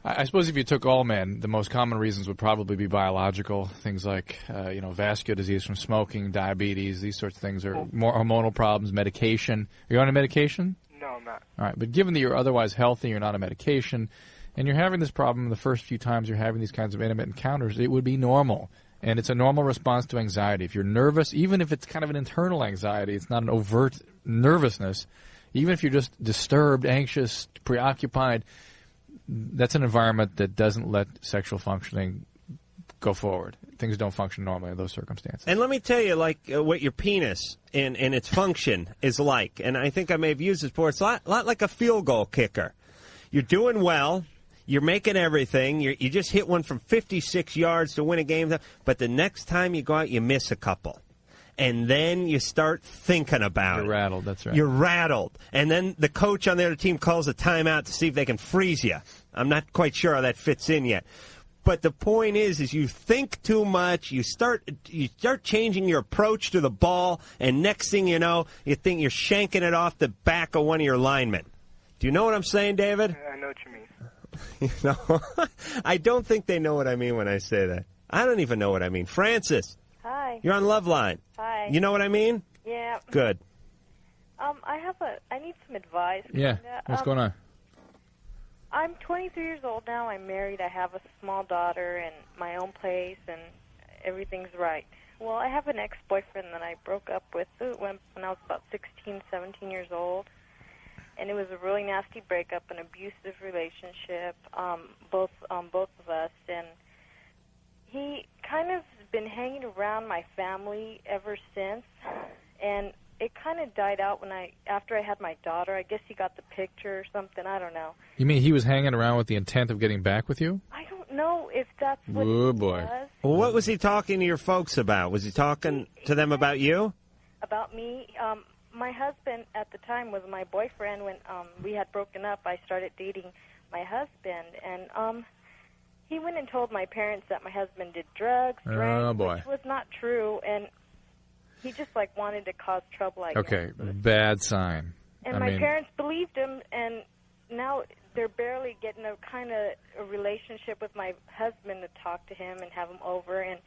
I suppose if you took all men, the most common reasons would probably be biological. Things like, vascular disease from smoking, diabetes, these sorts of things, or more hormonal problems, medication. Are you on a medication? No, I'm not. All right. But given that you're otherwise healthy, you're not on medication, and you're having this problem the first few times you're having these kinds of intimate encounters, it would be normal. And it's a normal response to anxiety. If you're nervous, even if it's kind of an internal anxiety, it's not an overt nervousness, even if you're just disturbed, anxious, preoccupied, that's an environment that doesn't let sexual functioning go forward. Things don't function normally in those circumstances. And let me tell you, what your penis and its function is like. And I think I may have used this before. It's a lot like a field goal kicker. You're doing well. You're making everything. You just hit one from 56 yards to win a game. But the next time you go out, you miss a couple. And then you start thinking about it. You're rattled, that's right. You're rattled. And then the coach on the other team calls a timeout to see if they can freeze you. I'm not quite sure how that fits in yet. But the point is you think too much. You start changing your approach to the ball. And next thing you know, you think you're shanking it off the back of one of your linemen. Do you know what I'm saying, David? I know what you mean. I don't think they know what I mean when I say that. I don't even know what I mean. Francis. Hi. You're on Loveline. Hi. You know what I mean? Yeah. Good. I need some advice. Yeah. What's going on? I'm 23 years old now. I'm married. I have a small daughter and my own place, and everything's right. Well, I have an ex-boyfriend that I broke up with when I was about 16, 17 years old. And it was a really nasty breakup, an abusive relationship, both of us. And he kind of been hanging around my family ever since. And it kind of died out after I had my daughter. I guess he got the picture or something. I don't know. You mean he was hanging around with the intent of getting back with you? I don't know if that's what Oh, he boy. was. Well, what was he talking to your folks about? Was he talking to them about you? About me? My husband at the time was my boyfriend. When we had broken up, I started dating my husband, and he went and told my parents that my husband did drugs, drank, which was not true, and he just wanted to cause trouble. I guess. Okay, bad sign. And my parents believed him, and now they're barely getting a kind of a relationship with my husband to talk to him and have him over, and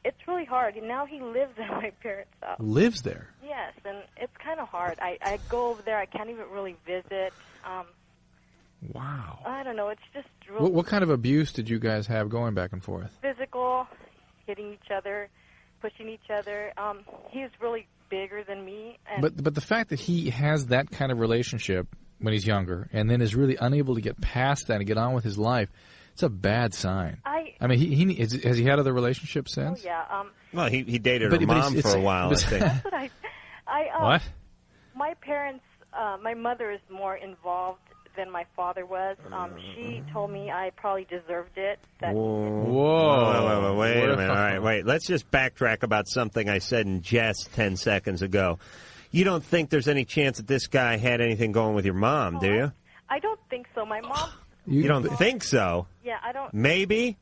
it's really hard. And now he lives at my parents' house. Lives there? Yes, and it's kind of hard. I go over there. I can't even really visit. Wow. I don't know. It's just really What kind of abuse did you guys have going back and forth? physical, hitting each other, pushing each other. He's really bigger than me. And But the fact that he has that kind of relationship when he's younger and then is really unable to get past that and get on with his life, it's a bad sign. I mean, has he had other relationships since? Oh, yeah. Well, he dated her mom for a while, I think. That's what What? My parents, my mother is more involved than my father was. She told me I probably deserved it. Whoa. Wait a minute. All right, wait. Let's just backtrack about something I said in jest 10 seconds ago. You don't think there's any chance that this guy had anything going with your mom, do you? I don't think so. My mom... You don't think so? Yeah, I don't... Maybe?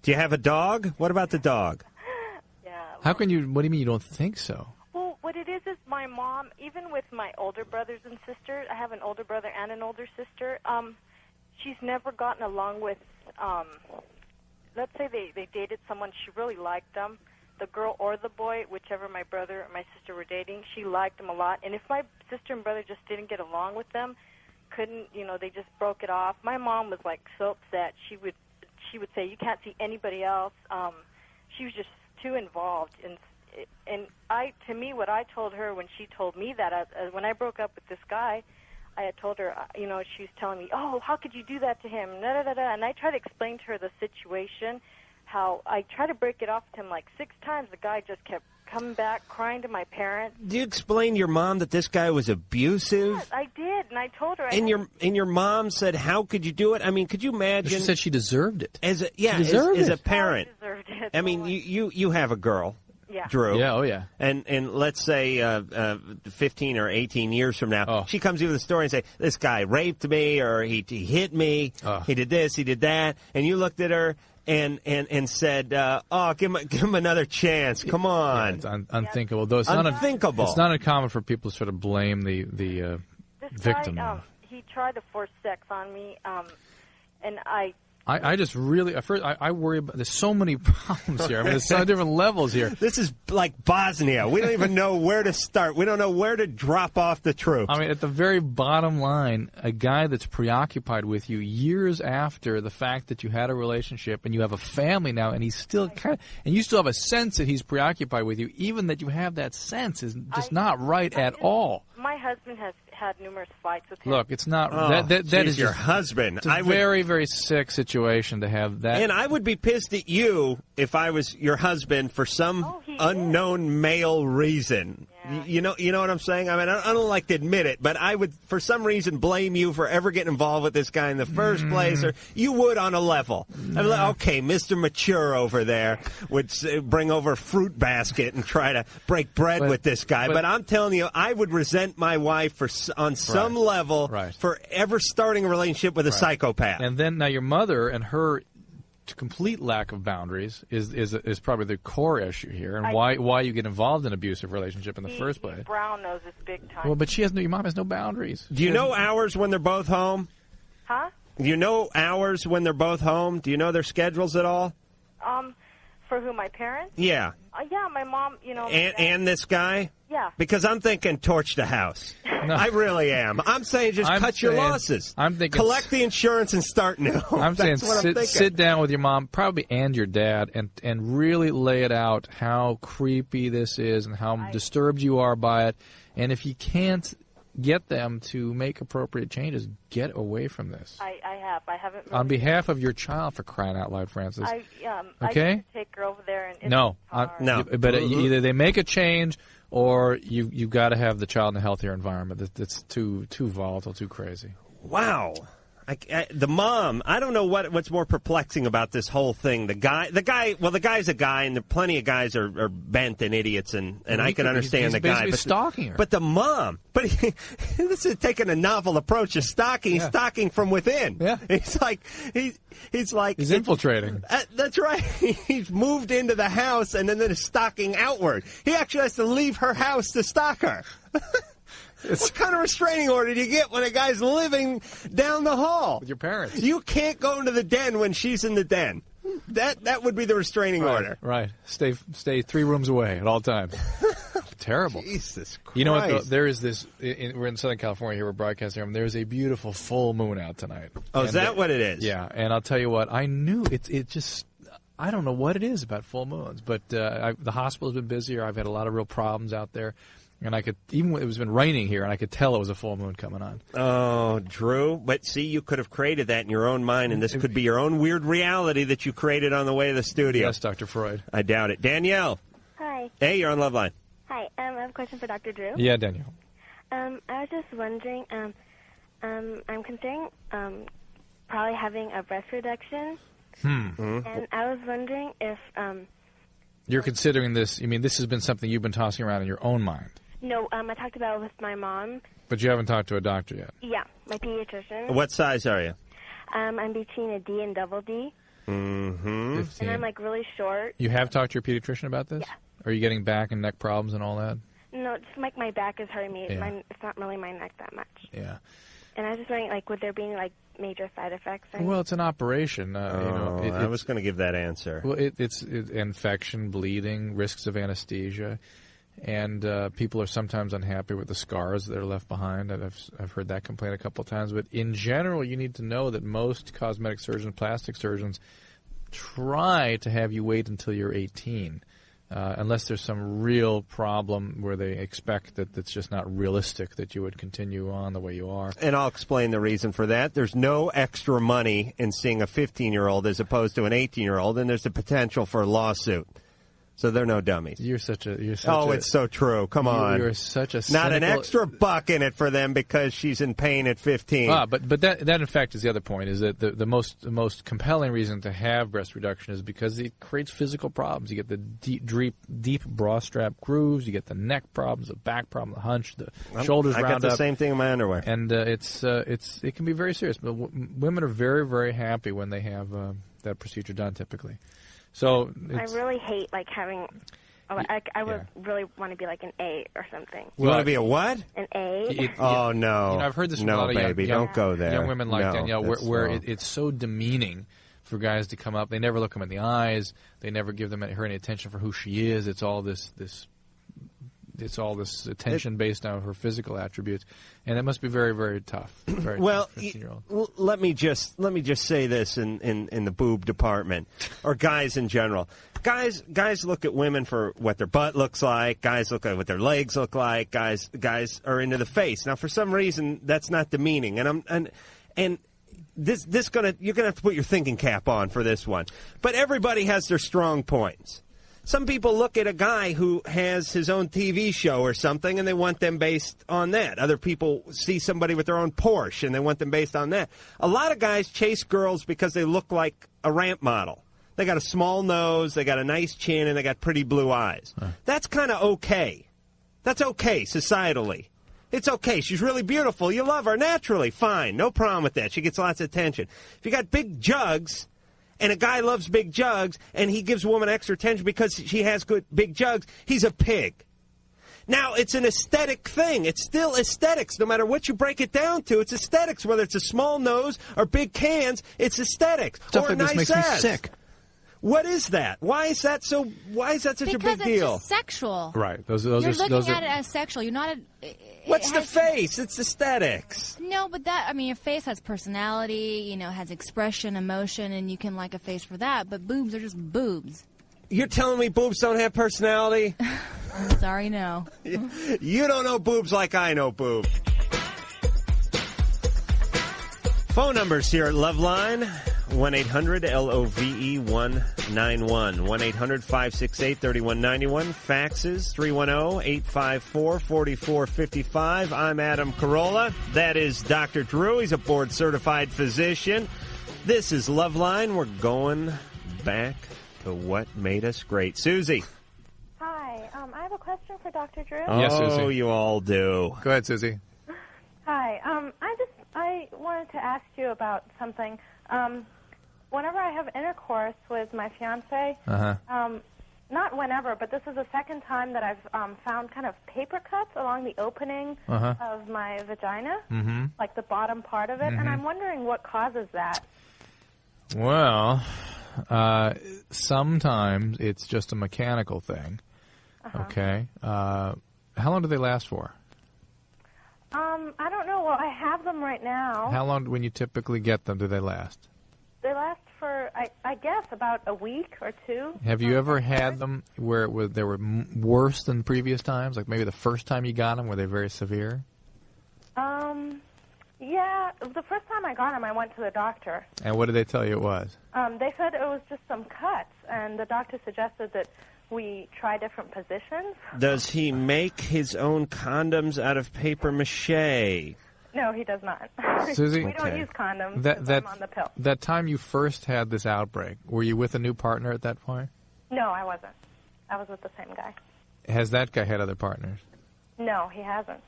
Do you have a dog? What about the dog? How can you? What do you mean you don't think so? Well, what it is my mom, even with my older brothers and sisters, I have an older brother and an older sister, she's never gotten along with, let's say they dated someone, she really liked them, the girl or the boy, whichever my brother or my sister were dating, she liked them a lot. And if my sister and brother just didn't get along with them, they just broke it off. My mom was like so upset. She would say, you can't see anybody else. She was just too involved. And to me, what I told her when she told me that, when I broke up with this guy, I had told her, she was telling me, oh, how could you do that to him? Da, da, da, da. And I tried to explain to her the situation, how I tried to break it off to him like 6 times. The guy just kept coming back, crying to my parents. Did you explain to your mom that this guy was abusive? Yes, I did, and I told her. And your mom said, how could you do it? I mean, could you imagine? She said she deserved it. As a parent. I deserved it. I mean, you have a girl. Yeah. Drew. Yeah, oh yeah. And let's say 15 or 18 years from now, she comes to you with a story and say, this guy raped me, or he hit me, he did this, he did that, and you looked at her and said, give him another chance. Come on. Yeah, it's unthinkable. Though it's unthinkable. It's not uncommon for people to sort of blame the victim. This guy, he tried to force sex on me, and I just really, at first, I worry about, there's so many problems here. I mean, there's so different levels here. This is like Bosnia. We don't even know where to start. We don't know where to drop off the troops. I mean, at the very bottom line, a guy that's preoccupied with you years after the fact that you had a relationship and you have a family now, and he's still and you still have a sense that he's preoccupied with you, even that you have that sense is just not right at all. My husband has had numerous fights with him. Look, it's not that is your just, husband. It's a very, very sick situation to have that. And I would be pissed at you if I was your husband for some unknown male reason. Yeah. You know what I'm saying? I mean, I don't like to admit it, but I would, for some reason, blame you for ever getting involved with this guy in the first place, or you would on a level. I'd be like, okay, Mr. Mature over there would bring over a fruit basket and try to break bread with this guy. But I'm telling you, I would resent my wife on some level for ever starting a relationship with a psychopath. And then now your mother and her complete lack of boundaries is probably the core issue here, and why you get involved in an abusive relationship in the first place. Brown knows this big time. Well, but your mom has no boundaries. Do you know hours when they're both home? Huh? Do you know hours when they're both home? Do you know their schedules at all? For who, my parents? Yeah. Yeah, my mom, And this guy? Yeah. Because I'm thinking torch the house. No. I really am. I'm saying cut your losses. I'm thinking collect the insurance and start new. I'm saying sit down with your mom, probably, and your dad, and really lay it out how creepy this is and how disturbed you are by it. And if you can't get them to make appropriate changes, get away from this. I haven't. On behalf of your child, for crying out loud, Francis. Okay? I used to take her over there, and no. But either they make a change, or you got to have the child in a healthier environment. That's too volatile, too crazy. Wow. The mom, I don't know what's more perplexing about this whole thing. The guy's a guy, and plenty of guys are bent and idiots, and I can understand the guy. But stalking her. But the mom, this is taking a novel approach to stalking. He's stalking from within. Yeah. He's like he's infiltrating. That's right. He's moved into the house, and then is stalking outward. He actually has to leave her house to stalk her. What kind of restraining order do you get when a guy's living down the hall? With your parents. You can't go into the den when she's in the den. That would be the restraining order. Right. Stay 3 rooms away at all times. Terrible. Jesus Christ. You know what, though? There is this, we're in Southern California here, we're broadcasting, and there's a beautiful full moon out tonight. Oh, is that what it is? Yeah, and I'll tell you what, I knew it just, I don't know what it is about full moons, but the hospital's been busier, I've had a lot of real problems out there. And I could, even when it was been raining here, and I could tell it was a full moon coming on. Oh, Drew. But see, you could have created that in your own mind, and this could be your own weird reality that you created on the way to the studio. Yes, Dr. Freud. I doubt it. Danielle. Hi. Hey, you're on Loveline. Hi. I have a question for Dr. Drew. Yeah, Danielle. I was just wondering, I'm considering probably having a breast reduction, and I was wondering if You're considering this. You mean this has been something you've been tossing around in your own mind, no, I talked about it with my mom. but you haven't talked to a doctor yet. Yeah, my pediatrician. What size are you? I'm between a D and double D, Mm-hmm. and I'm like really short. You have talked to your pediatrician about this? Yeah. Are you getting back and neck problems and all that? No, just like my back is hurting me. Yeah. It's not really my neck that much. Yeah. And I was just wondering, like, would there be like major side effects? Or Well, it's an operation. I was going to give that answer. Well, it's infection, bleeding, risks of anesthesia, and people are sometimes unhappy with the scars that are left behind. And I've heard that complaint a couple of times. But in general, you need to know that most cosmetic surgeons, plastic surgeons, try to have you wait until you're 18. Unless there's some real problem where they expect that it's just not realistic that you would continue on the way you are. And I'll explain the reason for that. There's no extra money in seeing a 15-year-old as opposed to an 18-year-old, and there's the potential for a lawsuit. So they're no dummies. It's so true. Come on. You're such a Not an cynical- extra buck in it for them because she's in pain at 15. But that in fact is the other point, is that the most compelling reason to have breast reduction is because it creates physical problems. You get the deep bra strap grooves, you get the neck problems, the back problem, the hunch, the shoulders round up. I got the same thing in my underwear. And it can be very serious. But women are very, very happy when they have that procedure done typically. So I really hate like having. I would really want to be like an A or something. You want to be a what? An A. Oh no! I've heard this from no, a lot of baby, young, don't go there. Young women like No, Danielle, that's where wrong. it's so demeaning for guys to come up. They never look them in the eyes. They never give her any attention for who she is. It's all this attention based on her physical attributes, and it must be very, very tough. Very Well, tough, 15-year-old. let me just say this in the boob department, or guys in general. Guys look at women for what their butt looks like. Guys look at what their legs look like. Guys are into the face. Now, for some reason, that's not demeaning, and you're gonna have to put your thinking cap on for this one. But everybody has their strong points. Some people look at a guy who has his own TV show or something, and they want them based on that. Other people see somebody with their own Porsche, and they want them based on that. A lot of guys chase girls because they look like a ramp model. They got a small nose, they got a nice chin, and they got pretty blue eyes. That's kind of okay. That's okay societally. It's okay. She's really beautiful. You love her naturally. Fine. No problem with that. She gets lots of attention. If you got big jugs, and a guy loves big jugs, and he gives a woman extra attention because she has good big jugs, he's a pig. Now, it's an aesthetic thing. It's still aesthetics. No matter what you break it down to, it's aesthetics. Whether it's a small nose or big cans, it's aesthetics. Stuff or a like this nice makes ass. me sick. What is that? Why is that such a big Because deal? it's just sexual. Right. Those You're are looking those at are, it as sexual. You're not. What's the face? It's aesthetics. No, but your face has personality. Has expression, emotion, and you can like a face for that. But boobs are just boobs. You're telling me boobs don't have personality? Sorry, no. You don't know boobs like I know boobs. Phone numbers here at Loveline, 1-800-LOVE-191, 1-800-568-3191. Faxes, 310-854-4455. I'm Adam Carolla. That is Dr. Drew. He's a board-certified physician. This is Loveline. We're going back to what made us great. Susie. Hi. I have a question for Dr. Drew. Yes, Susie. Oh, you all do. Go ahead, Susie. Hi. I wanted to ask you about something. Whenever I have intercourse with my fiance, not whenever, but this is the second time that I've found kind of paper cuts along the opening of my vagina, like the bottom part of it, and I'm wondering what causes that. Well, sometimes it's just a mechanical thing. Okay. How long do they last for? I don't know. Well, I have them right now. How long, when you typically get them, do they last? They last for, I guess, about a week or two. Have you ever had them where they were worse than previous times? Like maybe the first time you got them, were they very severe? Yeah. The first time I got them, I went to the doctor. And what did they tell you it was? They said it was just some cuts, and the doctor suggested that we try different positions. Does he make his own condoms out of paper mache? No, he does not. Susie? We don't use condoms. That I'm on the pill. that time you first had this outbreak, were you with a new partner at that point? No, I wasn't. I was with the same guy. Has that guy had other partners? No, he hasn't.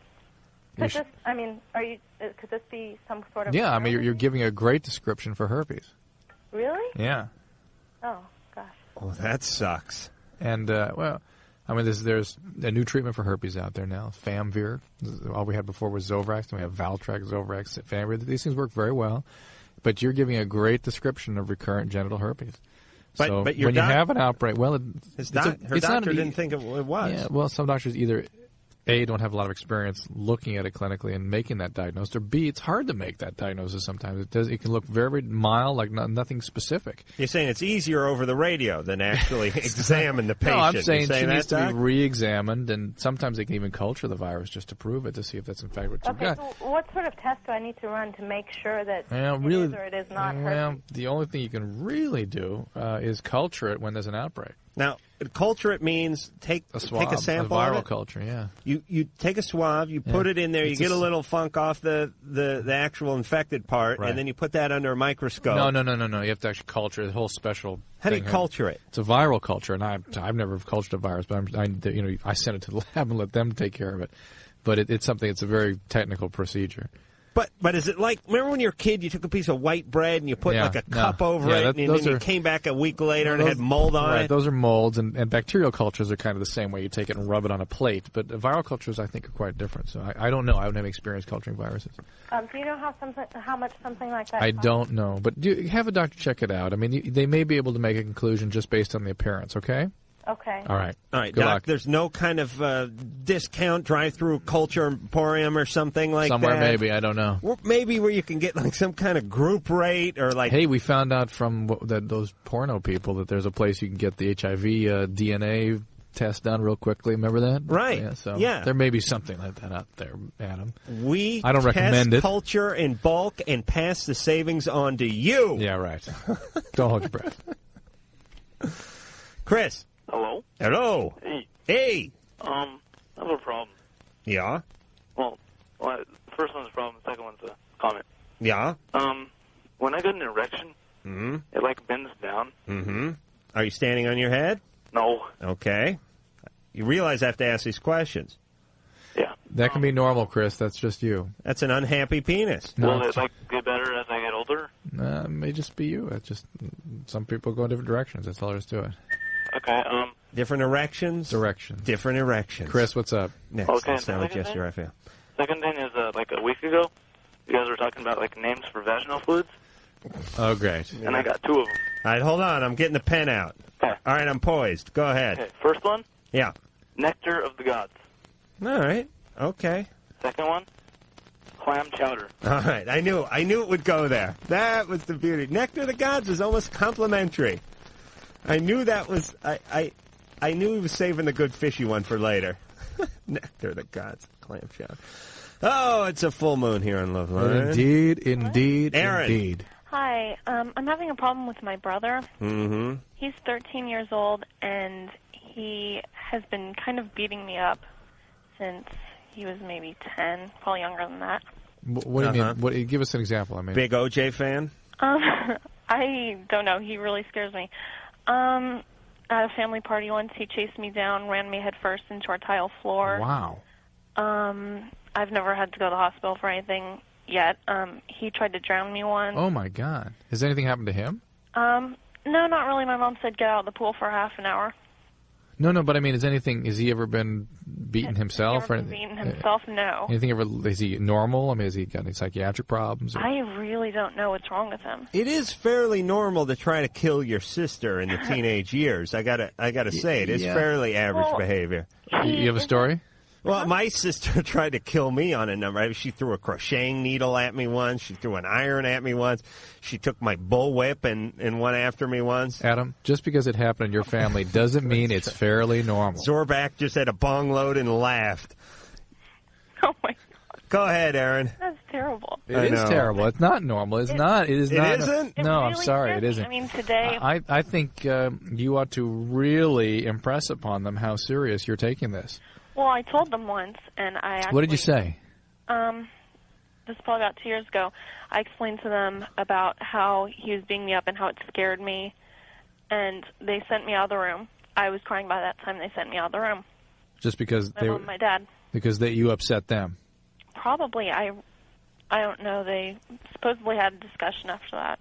Could this be some sort of... Yeah, I mean, you're giving a great description for herpes. Really? Yeah. Oh, gosh. Oh, that sucks. And, well, I mean, there's a new treatment for herpes out there now, Famvir. All we had before was Zovrax, and we have Valtrex, Zovrax, Famvir. These things work very well, but you're giving a great description of recurrent genital herpes. But So when you have an outbreak, well, her doctor didn't think it was. Yeah, well, some doctors either A, don't have a lot of experience looking at it clinically and making that diagnosis, or B, it's hard to make that diagnosis sometimes. It can look very mild, like nothing specific. You're saying it's easier over the radio than actually examine the patient. No, I'm saying she that, needs to Doc? be re-examined, and sometimes they can even culture the virus just to prove it, to see if that's in fact what you've Okay, got. so what sort of test do I need to run to make sure that Well, it really, is or it is not herpes? well, the only thing you can really do is culture it when there's an outbreak. Now, culture it means take a swab, take a sample a viral of it. culture, yeah. You take a swab, you put it in there, you get a little funk off the actual infected part, Right. and then you put that under a microscope. No. You have to actually culture it. The whole special. How do you thing. culture it? It's a viral culture, and I've never cultured a virus, but I send it to the lab and let them take care of it. But it's something. It's a very technical procedure. But is it like, remember when you were a kid, you took a piece of white bread and you put like a cup over it, and then you came back a week later and it had mold on it? Those are molds, and bacterial cultures are kind of the same way. You take it and rub it on a plate. But viral cultures, I think, are quite different. So I don't know. I don't have experience culturing viruses. Do you know how much something like that I costs? don't know. But have a doctor check it out. I mean, they may be able to make a conclusion just based on the appearance, okay? Okay. All right. All right, Good Doc, luck. there's no kind of discount drive-through culture emporium or something like Somewhere that? maybe, I don't know. Maybe where you can get like some kind of group rate or like... Hey, we found out from those porno people that there's a place you can get the HIV DNA test done real quickly. Remember that? Right. Yeah, so Yeah. there may be something like that out there, Adam. We I don't recommend test it. culture in bulk and pass the savings on to you. Yeah, right. Don't hold your breath. Chris. Hello? Hello. Hey. Hey. I have a problem. Yeah? Well, the first one's a problem, the second one's a comment. Yeah? When I get an erection, it like bends down. Mm-hmm. Are you standing on your head? No. Okay. You realize I have to ask these questions. Yeah. That can be normal, Chris. That's just you. That's an unhappy penis. Will it like get better as I get older? It may just be you. It's just some people go in different directions. That's all there is to it. Okay. Different erections? Directions. Different erections. Chris, what's up? Next. Okay, Let's sound like second Jesse thing? Raphael. Second thing is, like a week ago, you guys were talking about like names for vaginal fluids, Oh, great. and I got two of them. All right, hold on. I'm getting the pen out. Okay. All right, I'm poised. Go ahead. Okay. First one, Yeah. nectar of the gods. All right. Okay. Second one, clam chowder. All right. I knew it would go there. That was the beauty. Nectar of the Gods is almost complimentary. I knew that was... I knew he was saving the good fishy one for later. Nectar of the Gods. Clam chowder. Oh, it's a full moon here on Loveline. Indeed, Aaron. indeed. Hi, I'm having a problem with my brother. Mm-hmm. He's 13 years old, and he has been kind of beating me up since he was maybe 10, probably younger than that. What do you mean? What, give us an example. I mean, Big OJ fan? I don't know. He really scares me. At a family party once, he chased me down, ran me headfirst into our tile floor. Wow. I've never had to go to the hospital for anything yet. He tried to drown me once. Oh my God! Has anything happened to him? No, not really. My mom said get out of the pool for half an hour. No, but I mean, has he ever been beaten himself? He or ever been anything? beaten himself? No. Anything ever? Is he normal? I mean, has he got any psychiatric problems? Or? I really don't know what's wrong with him. It is fairly normal to try to kill your sister in the teenage years. I gotta say, it is fairly average behavior. You have a story? Well, my sister tried to kill me on a number. She threw a crocheting needle at me once. She threw an iron at me once. She took my bullwhip and went after me once. Adam, just because it happened in your family doesn't mean it's fairly normal. Zorback just had a bong load and laughed. Oh, my God. Go ahead, Aaron. That's terrible. It is terrible. It's not normal. It's not. It is not. It isn't? No, I'm really sorry. scares It me. isn't. I mean, today... I think you ought to really impress upon them how serious you're taking this. Well, I told them once, and I actually... What did you say? this is probably about 2 years ago, I explained to them about how he was beating me up and how it scared me, and they sent me out of the room. I was crying by that time. They sent me out of the room. Just because My mom and my dad. Because you upset them. Probably. I don't know. They supposedly had a discussion after that.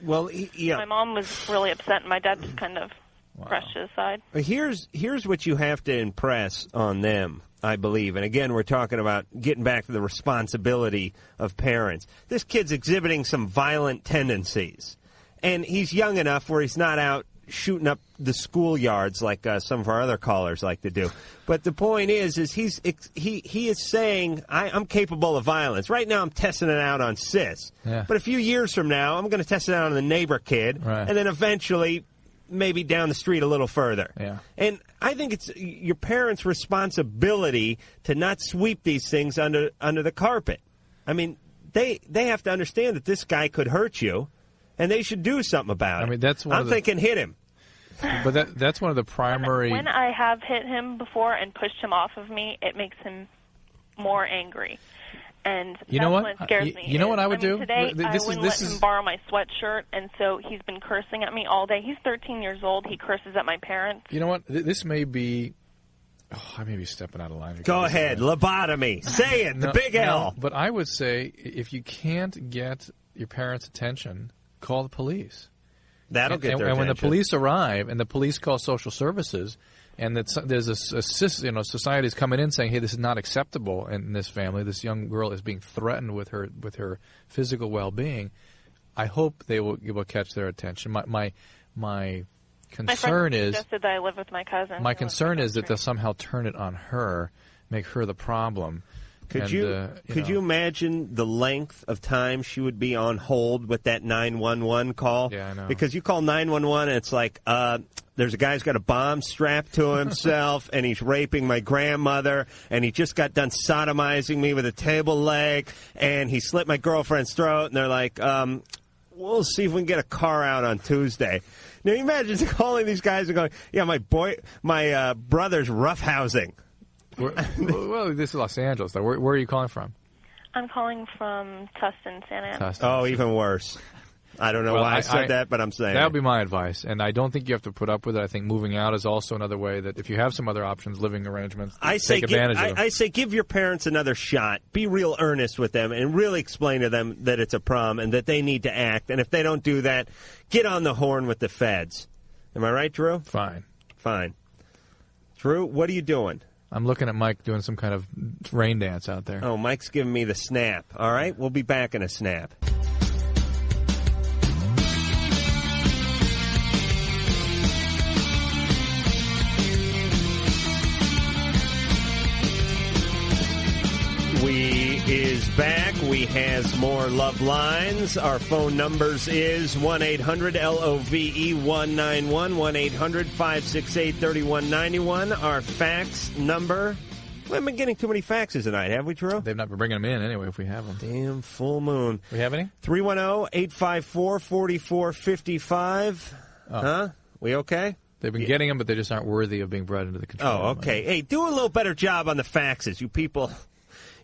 Well, yeah. My mom was really upset, and my dad just kind of brushed it aside. Here's what you have to impress on them, I believe. And again, we're talking about getting back to the responsibility of parents. This kid's exhibiting some violent tendencies. And he's young enough where he's not out shooting up the schoolyards like some of our other callers like to do. But the point is he is saying, I'm capable of violence. Right now I'm testing it out on Sis. Yeah. But a few years from now, I'm going to test it out on the neighbor kid. Right. And then eventually maybe down the street a little further. Yeah. And I think it's your parents' responsibility to not sweep these things under the carpet. I mean, they have to understand that this guy could hurt you, and they should do something about it. I mean, that's one I'm of the, thinking hit him. But that's one of the primary... When I have hit him before and pushed him off of me, it makes him more angry. And You know that's what? what scares me. You know what I would do? Today, This I wouldn't is- let him borrow my sweatshirt, and so he's been cursing at me all day. He's 13 years old. He curses at my parents. You know what? This may be... Oh, I may be stepping out of line. Go ahead. Lobotomy. Say it. The big L. But I would say if you can't get your parents' attention, call the police. That'll get their And when the attention. police arrive and the police call social services, and there's a society's coming in saying, hey, this is not acceptable in this family. This young girl is being threatened with her physical well-being. I hope they will catch their attention. My concern is suggested that I live with my cousin. my concern is that they'll somehow turn it on her, make her the problem. Could you imagine the length of time she would be on hold with that 911 call? Yeah, I know. Because you call 911 and it's like, there's a guy who's got a bomb strapped to himself and he's raping my grandmother and he just got done sodomizing me with a table leg and he slit my girlfriend's throat, and they're like, we'll see if we can get a car out on Tuesday. Now you imagine calling these guys and going, yeah, my brother's roughhousing. Well, this is Los Angeles, though. Where are you calling from? I'm calling from Tustin, Santa Ana. Tustin. Oh, even worse. I don't know why I said that, but I'm saying that would be my advice, and I don't think you have to put up with it. I think moving out is also another way that if you have some other options, living arrangements, take advantage of them. I say give your parents another shot. Be real earnest with them and really explain to them that it's a problem and that they need to act. And if they don't do that, get on the horn with the feds. Am I right, Drew? Fine. Drew, what are you doing? I'm looking at Mike doing some kind of rain dance out there. Oh, Mike's giving me the snap. All right, we'll be back in a snap. We is back. We has more love lines. Our phone numbers is 1-800-LOVE-191, 1-800-568-3191. Our fax number. We haven't been getting too many faxes tonight, have we, Drew? They've not been bringing them in anyway, if we have them. Damn full moon. We have any? 310-854-4455. Oh. Huh? We okay? They've been getting them, but they just aren't worthy of being brought into the control room. Oh, okay. Hey, do a little better job on the faxes, you people.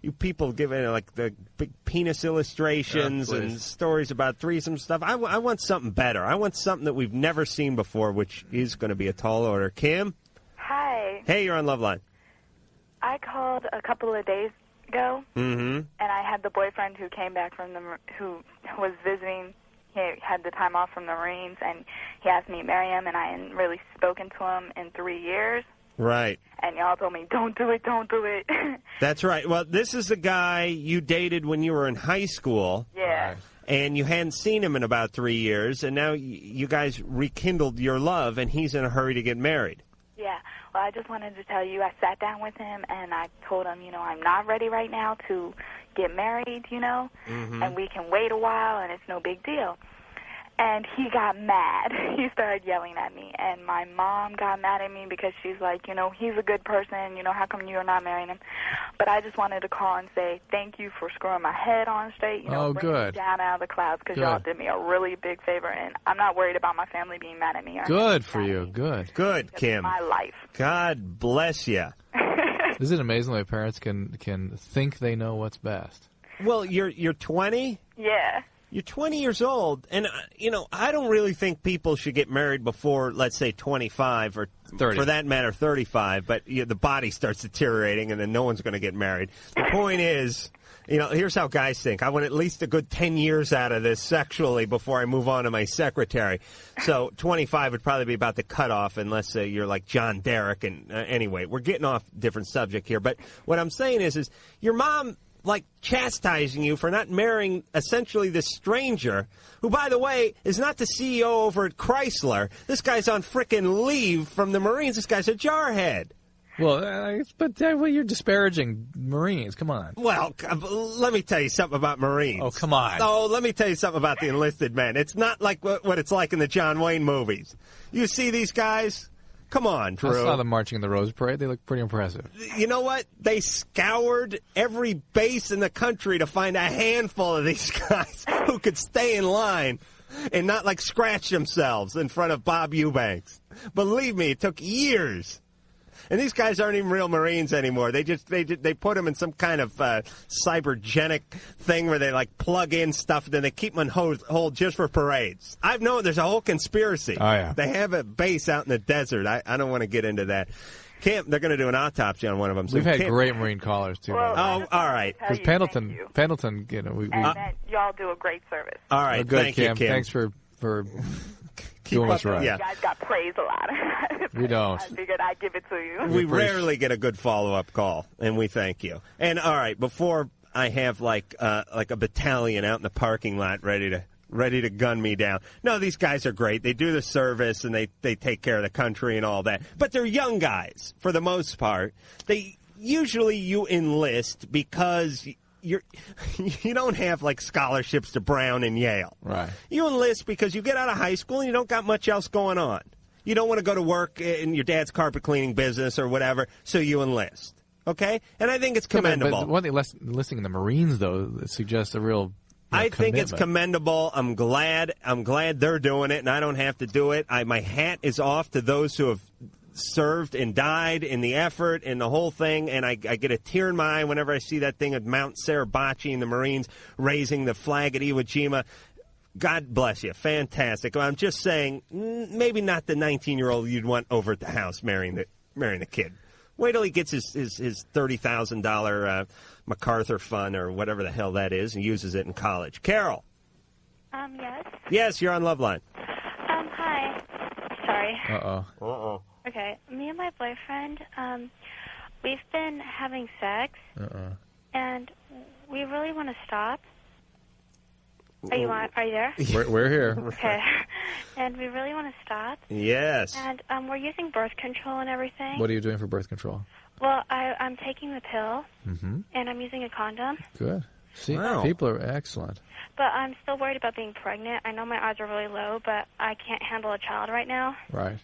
You people giving like the big penis illustrations and stories about threesome stuff. I want something better. I want something that we've never seen before, which is going to be a tall order. Kim? Hi. Hey, you're on Loveline. I called a couple of days ago, Mm-hmm. and I had the boyfriend who came back from who was visiting. He had the time off from the Marines, and he asked me to marry him, and I hadn't really spoken to him in 3 years. Right. And y'all told me, don't do it, don't do it. That's right. Well, this is the guy you dated when you were in high school. Yeah. And you hadn't seen him in about 3 years, and now you guys rekindled your love, and he's in a hurry to get married. Yeah. Well, I just wanted to tell you, I sat down with him, and I told him, I'm not ready right now to get married, Mm-hmm. and we can wait a while, and it's no big deal. And he got mad. He started yelling at me. And my mom got mad at me because she's like, he's a good person. How come you're not marrying him? But I just wanted to call and say thank you for screwing my head on straight. Oh, bringing good. me down out of the clouds because Good. y'all did me a really big favor. And I'm not worried about my family being mad at me. Or Good for you. Good. Good, Kim. my life. God bless you. Isn't it amazing the way parents can think they know what's best? Well, you're 20? Yeah. You're 20 years old, and, I don't really think people should get married before, let's say, 25 or 30. For that matter, 35, but the body starts deteriorating, and then no one's going to get married. The point is, here's how guys think. I want at least a good 10 years out of this sexually before I move on to my secretary. So 25 would probably be about the cutoff unless you're like John Derek. And anyway, we're getting off different subject here. But what I'm saying is your mom chastising you for not marrying essentially this stranger who, by the way, is not the CEO over at Chrysler. This guy's on frickin' leave from the Marines. This guy's a jarhead. Well, but you're disparaging Marines. Come on. Well, let me tell you something about Marines. Oh, come on. Oh, let me tell you something about the enlisted men. It's not like what it's like in the John Wayne movies. You see these guys? Come on, Drew. I saw them marching in the Rose Parade. They look pretty impressive. You know what? They scoured every base in the country to find a handful of these guys who could stay in line and not scratch themselves in front of Bob Eubanks. Believe me, it took years. And these guys aren't even real Marines anymore. They put them in some kind of cybergenic thing where they plug in stuff, and then they keep them on hold just for parades. I've known there's a whole conspiracy. Oh, yeah. They have a base out in the desert. I don't want to get into that. They're going to do an autopsy on one of them. So We've had great Marine callers, too. Well, all right. Because Pendleton, and that y'all do a great service. All right. Good, thank you, Kim. Thanks for doing what's right. You guys got praised a lot. We don't. I figured I'd give it to you. We rarely get a good follow-up call, and we thank you. And all right, before I have a battalion out in the parking lot ready to gun me down. No, these guys are great. They do the service and they take care of the country and all that. But they're young guys for the most part. You enlist because you don't have scholarships to Brown and Yale. Right. You enlist because you get out of high school and you don't got much else going on. You don't want to go to work in your dad's carpet cleaning business or whatever, so you enlist. Okay? And I think it's commendable. But one thing, enlisting in the Marines, though, suggests a real I think it's commendable. I'm glad they're doing it, and I don't have to do it. My hat is off to those who have served and died in the effort and the whole thing, and I get a tear in my eye whenever I see that thing of Mount Suribachi and the Marines raising the flag at Iwo Jima. God bless you. Fantastic. I'm just saying, maybe not the 19-year-old you'd want over at the house marrying the kid. Wait till he gets his $30,000 MacArthur fund or whatever the hell that is and uses it in college. Carol. Yes. Yes, you're on Loveline. Hi. Sorry. Uh-oh. Okay. Me and my boyfriend, we've been having sex. And we really want to stop. Are you there? We're here. Okay. And we really want to stop. Yes. And we're using birth control and everything. What are you doing for birth control? Well, I'm taking the pill, Mm-hmm. and I'm using a condom. Good. See, Wow. people are excellent. But I'm still worried about being pregnant. I know my odds are really low, but I can't handle a child right now. Right.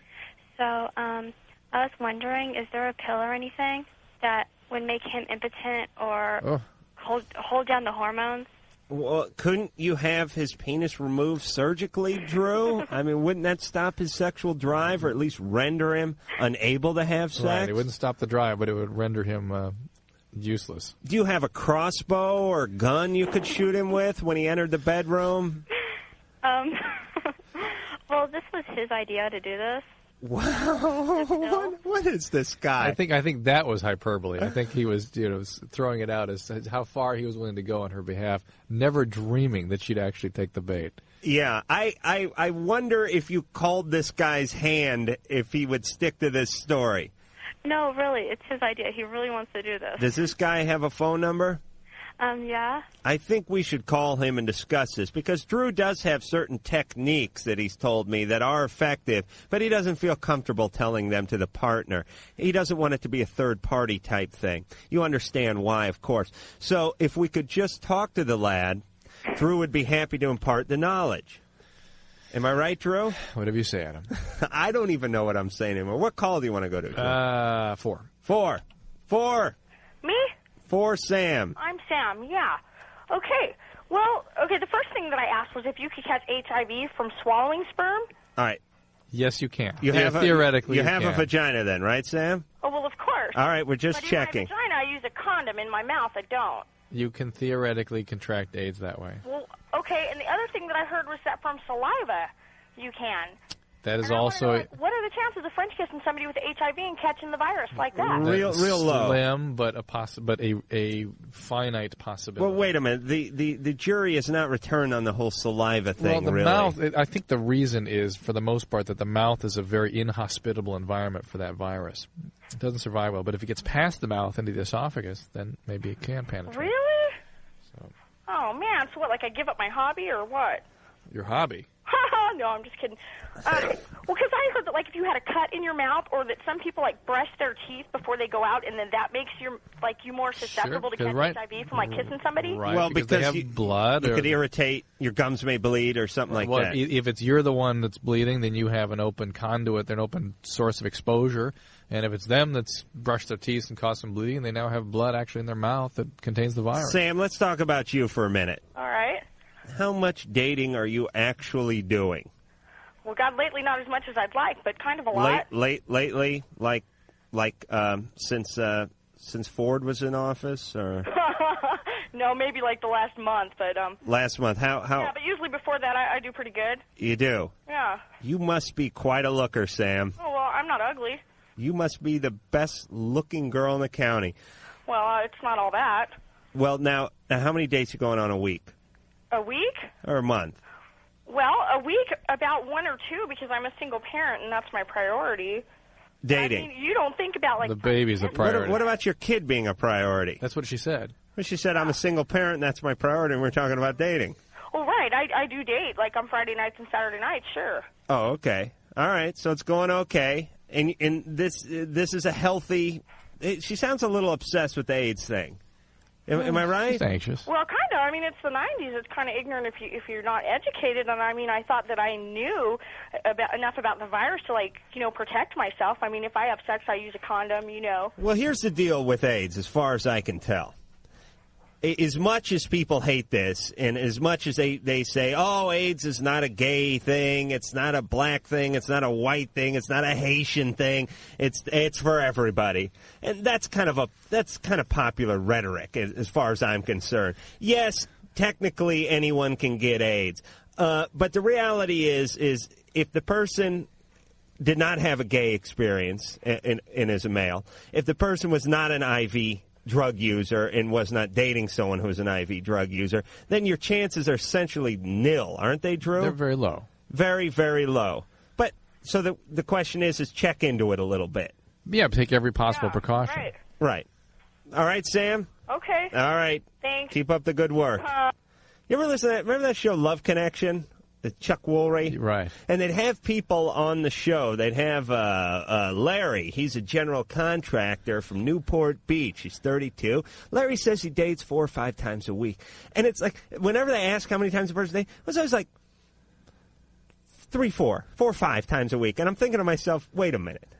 So I was wondering, is there a pill or anything that would make him impotent or hold down the hormones? Well, couldn't you have his penis removed surgically, Drew? I mean, wouldn't that stop his sexual drive or at least render him unable to have sex? Right. It wouldn't stop the drive, but it would render him useless. Do you have a crossbow or gun you could shoot him with when he entered the bedroom? Well, this was his idea to do this. Wow. What is this guy? I think that was hyperbole. I think he was, throwing it out as how far he was willing to go on her behalf, never dreaming that she'd actually take the bait. Yeah, I wonder if you called this guy's hand if he would stick to this story. No, really, it's his idea. He really wants to do this. Does this guy have a phone number? Yeah. I think we should call him and discuss this because Drew does have certain techniques that he's told me that are effective, but he doesn't feel comfortable telling them to the partner. He doesn't want it to be a third-party type thing. You understand why, of course. So if we could just talk to the lad, Drew would be happy to impart the knowledge. Am I right, Drew? Whatever you say, Adam. I don't even know what I'm saying anymore. What call do you want to go to? 4. 4. Me? 4, Sam. I'm Sam, yeah. Okay. Well, the first thing that I asked was if you could catch HIV from swallowing sperm. All right. Yes, you can. Theoretically, you have can. a vagina then, right, Sam? Oh, well, of course. All right, we're just but checking. in my vagina, I use a condom. In my mouth, I don't. You can theoretically contract AIDS that way. Well, okay, and the other thing that I heard was that from saliva you can. That is And I also... wanna know, what are the chances of French kissing somebody with HIV and catching the virus like that? Real low. Slim, but a finite possibility. Well, wait a minute. The jury is not returned on the whole saliva thing, Well, the really. mouth, I think the reason is, for the most part, that the mouth is a very inhospitable environment for that virus. It doesn't survive well, but if it gets past the mouth into the esophagus, then maybe it can penetrate. Really? Oh, man. So what, like I give up my hobby or what? Your hobby. No, I'm just kidding. Well, because I heard that, like, if you had a cut in your mouth, or that some people, like, brush their teeth before they go out, and then that makes you more susceptible to catch HIV from, like, kissing somebody? Right, well, because they have blood. You or, could irritate, your gums may bleed or something like that. If you're the one that's bleeding, then you have an open conduit, an open source of exposure. And if it's them that's brushed their teeth and caused some bleeding, they now have blood actually in their mouth that contains the virus. Sam, let's talk about you for a minute. All right. How much dating are you actually doing? Well, God, lately not as much as I'd like, but kind of a lot. Lately, since Ford was in office, or No, maybe like the last month, but last month? How? Yeah, but usually before that, I do pretty good. You do? Yeah. You must be quite a looker, Sam. Oh well, I'm not ugly. You must be the best-looking girl in the county. Well, it's not all that. Well, now, how many dates are going on a week A week? or a month? Well, a week, about 1 or 2, because I'm a single parent, and that's my priority. Dating. I mean, you don't think about, like... The baby's a priority. What about your kid being a priority? That's what she said. Well, she said, I'm a single parent, and that's my priority, and we're talking about dating. Well, right, I do date, like on Friday nights and Saturday nights, sure. Oh, okay. All right, so it's going okay. And this is a healthy... She sounds a little obsessed with the AIDS thing. Am I right? She's anxious. Well, kind of. I mean, it's the 90s. It's kind of ignorant if you're not educated. And I mean, I thought that I knew enough about the virus to, like, protect myself. I mean, if I have sex, I use a condom, Well, here's the deal with AIDS, as far as I can tell. As much as people hate this, and as much as they say, oh, AIDS is not a gay thing, it's not a black thing, it's not a white thing, it's not a Haitian thing, it's for everybody. And that's kind of popular rhetoric as far as I'm concerned. Yes, technically anyone can get AIDS. But the reality is if the person did not have a gay experience and is a male, if the person was not an IV drug user and was not dating someone who's an IV drug user, then your chances are essentially nil, aren't they, Drew? They're very low. Very, very low. But so the question is check into it a little bit. Yeah, take every possible precaution. Right. All right, Sam? Okay. All right. Thanks. Keep up the good work. You ever listen to that? Remember that show Love Connection? The Chuck Woolery? Right. And they'd have people on the show. They'd have Larry. He's a general contractor from Newport Beach. He's 32. Larry says he dates 4 or 5 times a week. And it's like, whenever they ask how many times a person dates, it was always like 4 or 5 times a week. And I'm thinking to myself, wait a minute.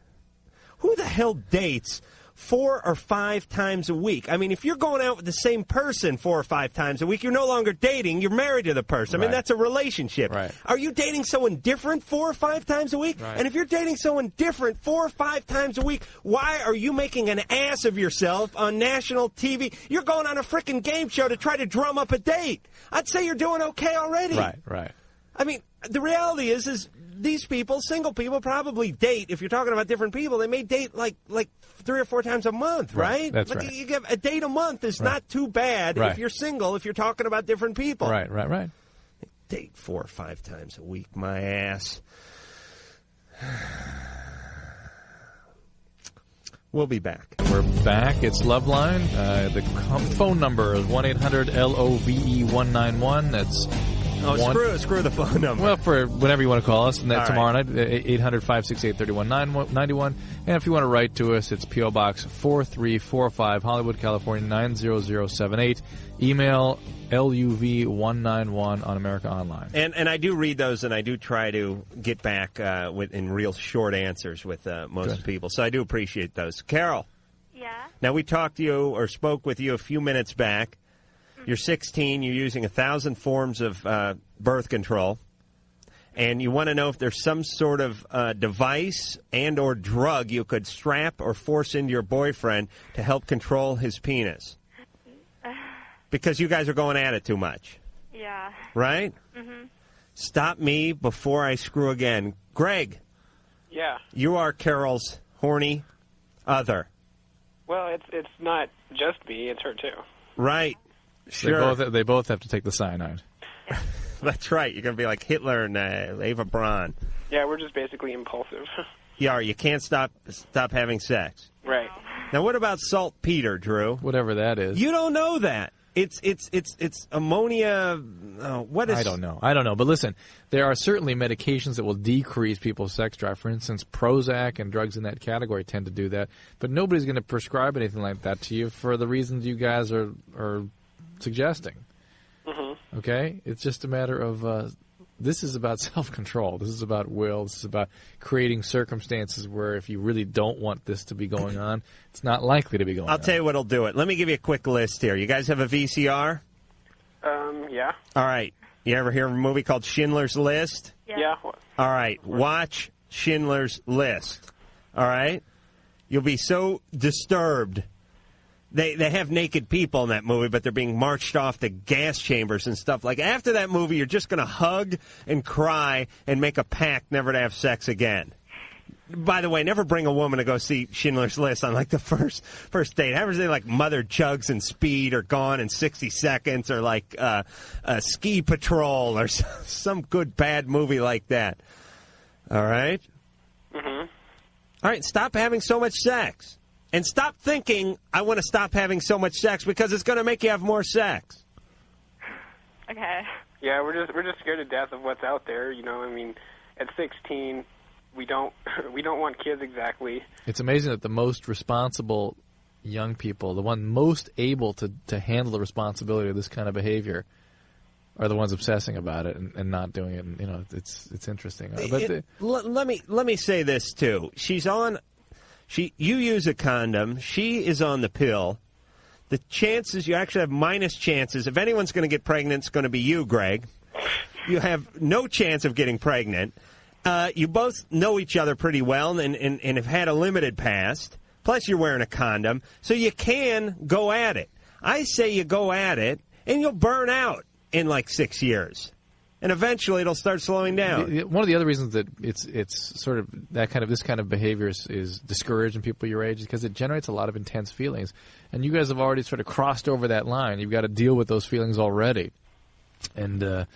Who the hell dates 4 or 5 times a week? I mean, if you're going out with the same person 4 or 5 times a week, you're no longer dating. You're married to the person. I mean, that's a relationship. Right. Are you dating someone different 4 or 5 times a week? Right. And if you're dating someone different 4 or 5 times a week, why are you making an ass of yourself on national TV? You're going on a frickin' game show to try to drum up a date. I'd say you're doing okay already. Right. I mean, the reality is these people, single people, probably date. If you're talking about different people, they may date like 3 or 4 times a month, right? That's but right. You get a date a month is not too bad if you're single, if you're talking about different people. Right. Date 4 or 5 times a week, my ass. We'll be back. We're back. It's Loveline. The phone number is 1-800-LOVE-191. That's... screw the phone number. Well, for whenever you want to call us, and All tomorrow night, 800-568-3191. And if you want to write to us, it's P.O. Box 4345, Hollywood, California, 90078. Email LUV191 on America Online. And I do read those, and I do try to get back in real short answers with most people. So I do appreciate those. Carol. Yeah? Now, we talked to you or spoke with you a few minutes back. You're 16. You're using 1,000 forms of birth control. And you want to know if there's some sort of device and or drug you could strap or force into your boyfriend to help control his penis. because you guys are going at it too much. Yeah. Right? Mhm. Stop me before I screw again. Greg. Yeah. You are Carol's horny other. Well, it's not just me; it's her too. Right. Sure. They both have to take the cyanide. That's right. You're going to be like Hitler and Eva Braun. Yeah, we're just basically impulsive. You are. You can't stop having sex. Right. Now, what about saltpeter, Drew? Whatever that is. You don't know that. It's ammonia. What is? I don't know. But listen, there are certainly medications that will decrease people's sex drive. For instance, Prozac and drugs in that category tend to do that. But nobody's going to prescribe anything like that to you for the reasons you guys are suggesting. Mm-hmm. Okay? It's just a matter of this is about self-control. This is about will. This is about creating circumstances where if you really don't want this to be going on, it's not likely to be going on. I'll tell you what'll do it. Let me give you a quick list here. You guys have a VCR? Yeah. All right. You ever hear of a movie called Schindler's List? Yeah. All right. Watch Schindler's List. All right? You'll be so disturbed. They have naked people in that movie, but they're being marched off to gas chambers and stuff. Like, after that movie, you're just going to hug and cry and make a pact never to have sex again. By the way, never bring a woman to go see Schindler's List on, like, the first date. Have her say, like, Mother Chugs and Speed or Gone in 60 Seconds or, like, Ski Patrol or some good bad movie like that. All right? Mm-hmm. All right, stop having so much sex. And stop thinking, I want to stop having so much sex, because it's going to make you have more sex. Okay. Yeah, we're just scared to death of what's out there. You know, I mean, at 16, we don't want kids exactly. It's amazing that the most responsible young people, the one most able to handle the responsibility of this kind of behavior, are the ones obsessing about it and not doing it. And, you know, it's interesting. Let me say this too. You use a condom. She is on the pill. The chances, you actually have minus chances. If anyone's going to get pregnant, it's going to be you, Greg. You have no chance of getting pregnant. You both know each other pretty well and have had a limited past. Plus, you're wearing a condom. So you can go at it. I say you go at it, and you'll burn out in like 6 years. And eventually it'll start slowing down. One of the other reasons that it's sort of this kind of behavior is discouraged in people your age is because it generates a lot of intense feelings. And you guys have already sort of crossed over that line. You've got to deal with those feelings already. And, the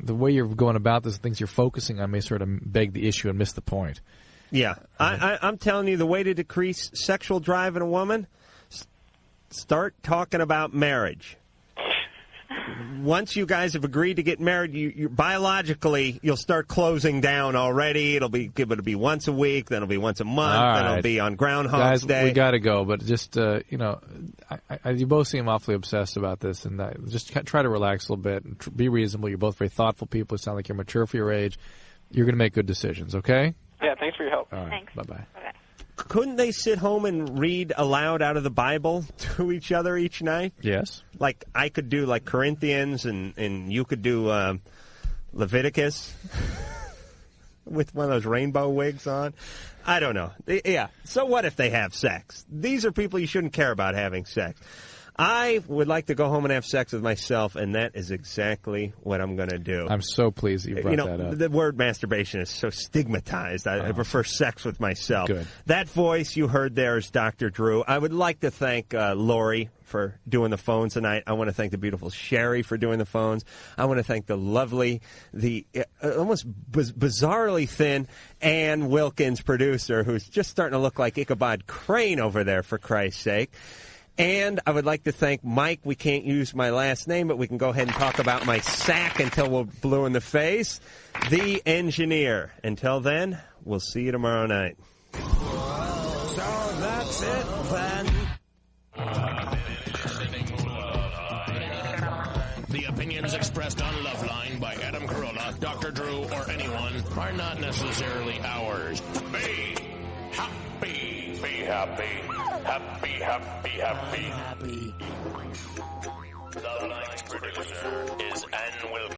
way you're going about this, things you're focusing on may sort of beg the issue and miss the point. Yeah. I'm telling you, the way to decrease sexual drive in a woman, start talking about marriage. Once you guys have agreed to get married, you biologically, you'll start closing down already. It'll be once a week, then it'll be once a month, then it'll be on Groundhog's Day. Guys, we got to go, but just, you both seem awfully obsessed about this, and just try to relax a little bit and be reasonable. You're both very thoughtful people. It sounds like you're mature for your age. You're going to make good decisions, okay? Yeah, thanks for your help. All right, Thanks. Bye-bye. Okay. Couldn't they sit home and read aloud out of the Bible to each other each night? Yes. Like I could do like Corinthians and you could do Leviticus with one of those rainbow wigs on. I don't know. Yeah. So what if they have sex? These are people you shouldn't care about having sex. I would like to go home and have sex with myself, and that is exactly what I'm going to do. I'm so pleased that you brought that up. The word masturbation is so stigmatized. I prefer sex with myself. Good. That voice you heard there is Dr. Drew. I would like to thank Lori for doing the phones tonight. I want to thank the beautiful Sherry for doing the phones. I want to thank the lovely, almost bizarrely thin Ann Wilkins, producer, who's just starting to look like Ichabod Crane over there, for Christ's sake. And I would like to thank Mike. We can't use my last name, but we can go ahead and talk about my sack until we're blue in the face. The engineer. Until then, we'll see you tomorrow night. So that's it then. The opinions expressed on Loveline by Adam Carolla, Dr. Drew, or anyone are not necessarily ours. Be happy. Be happy. Happy, happy, happy. Loveline's producer is Ann Wilkins.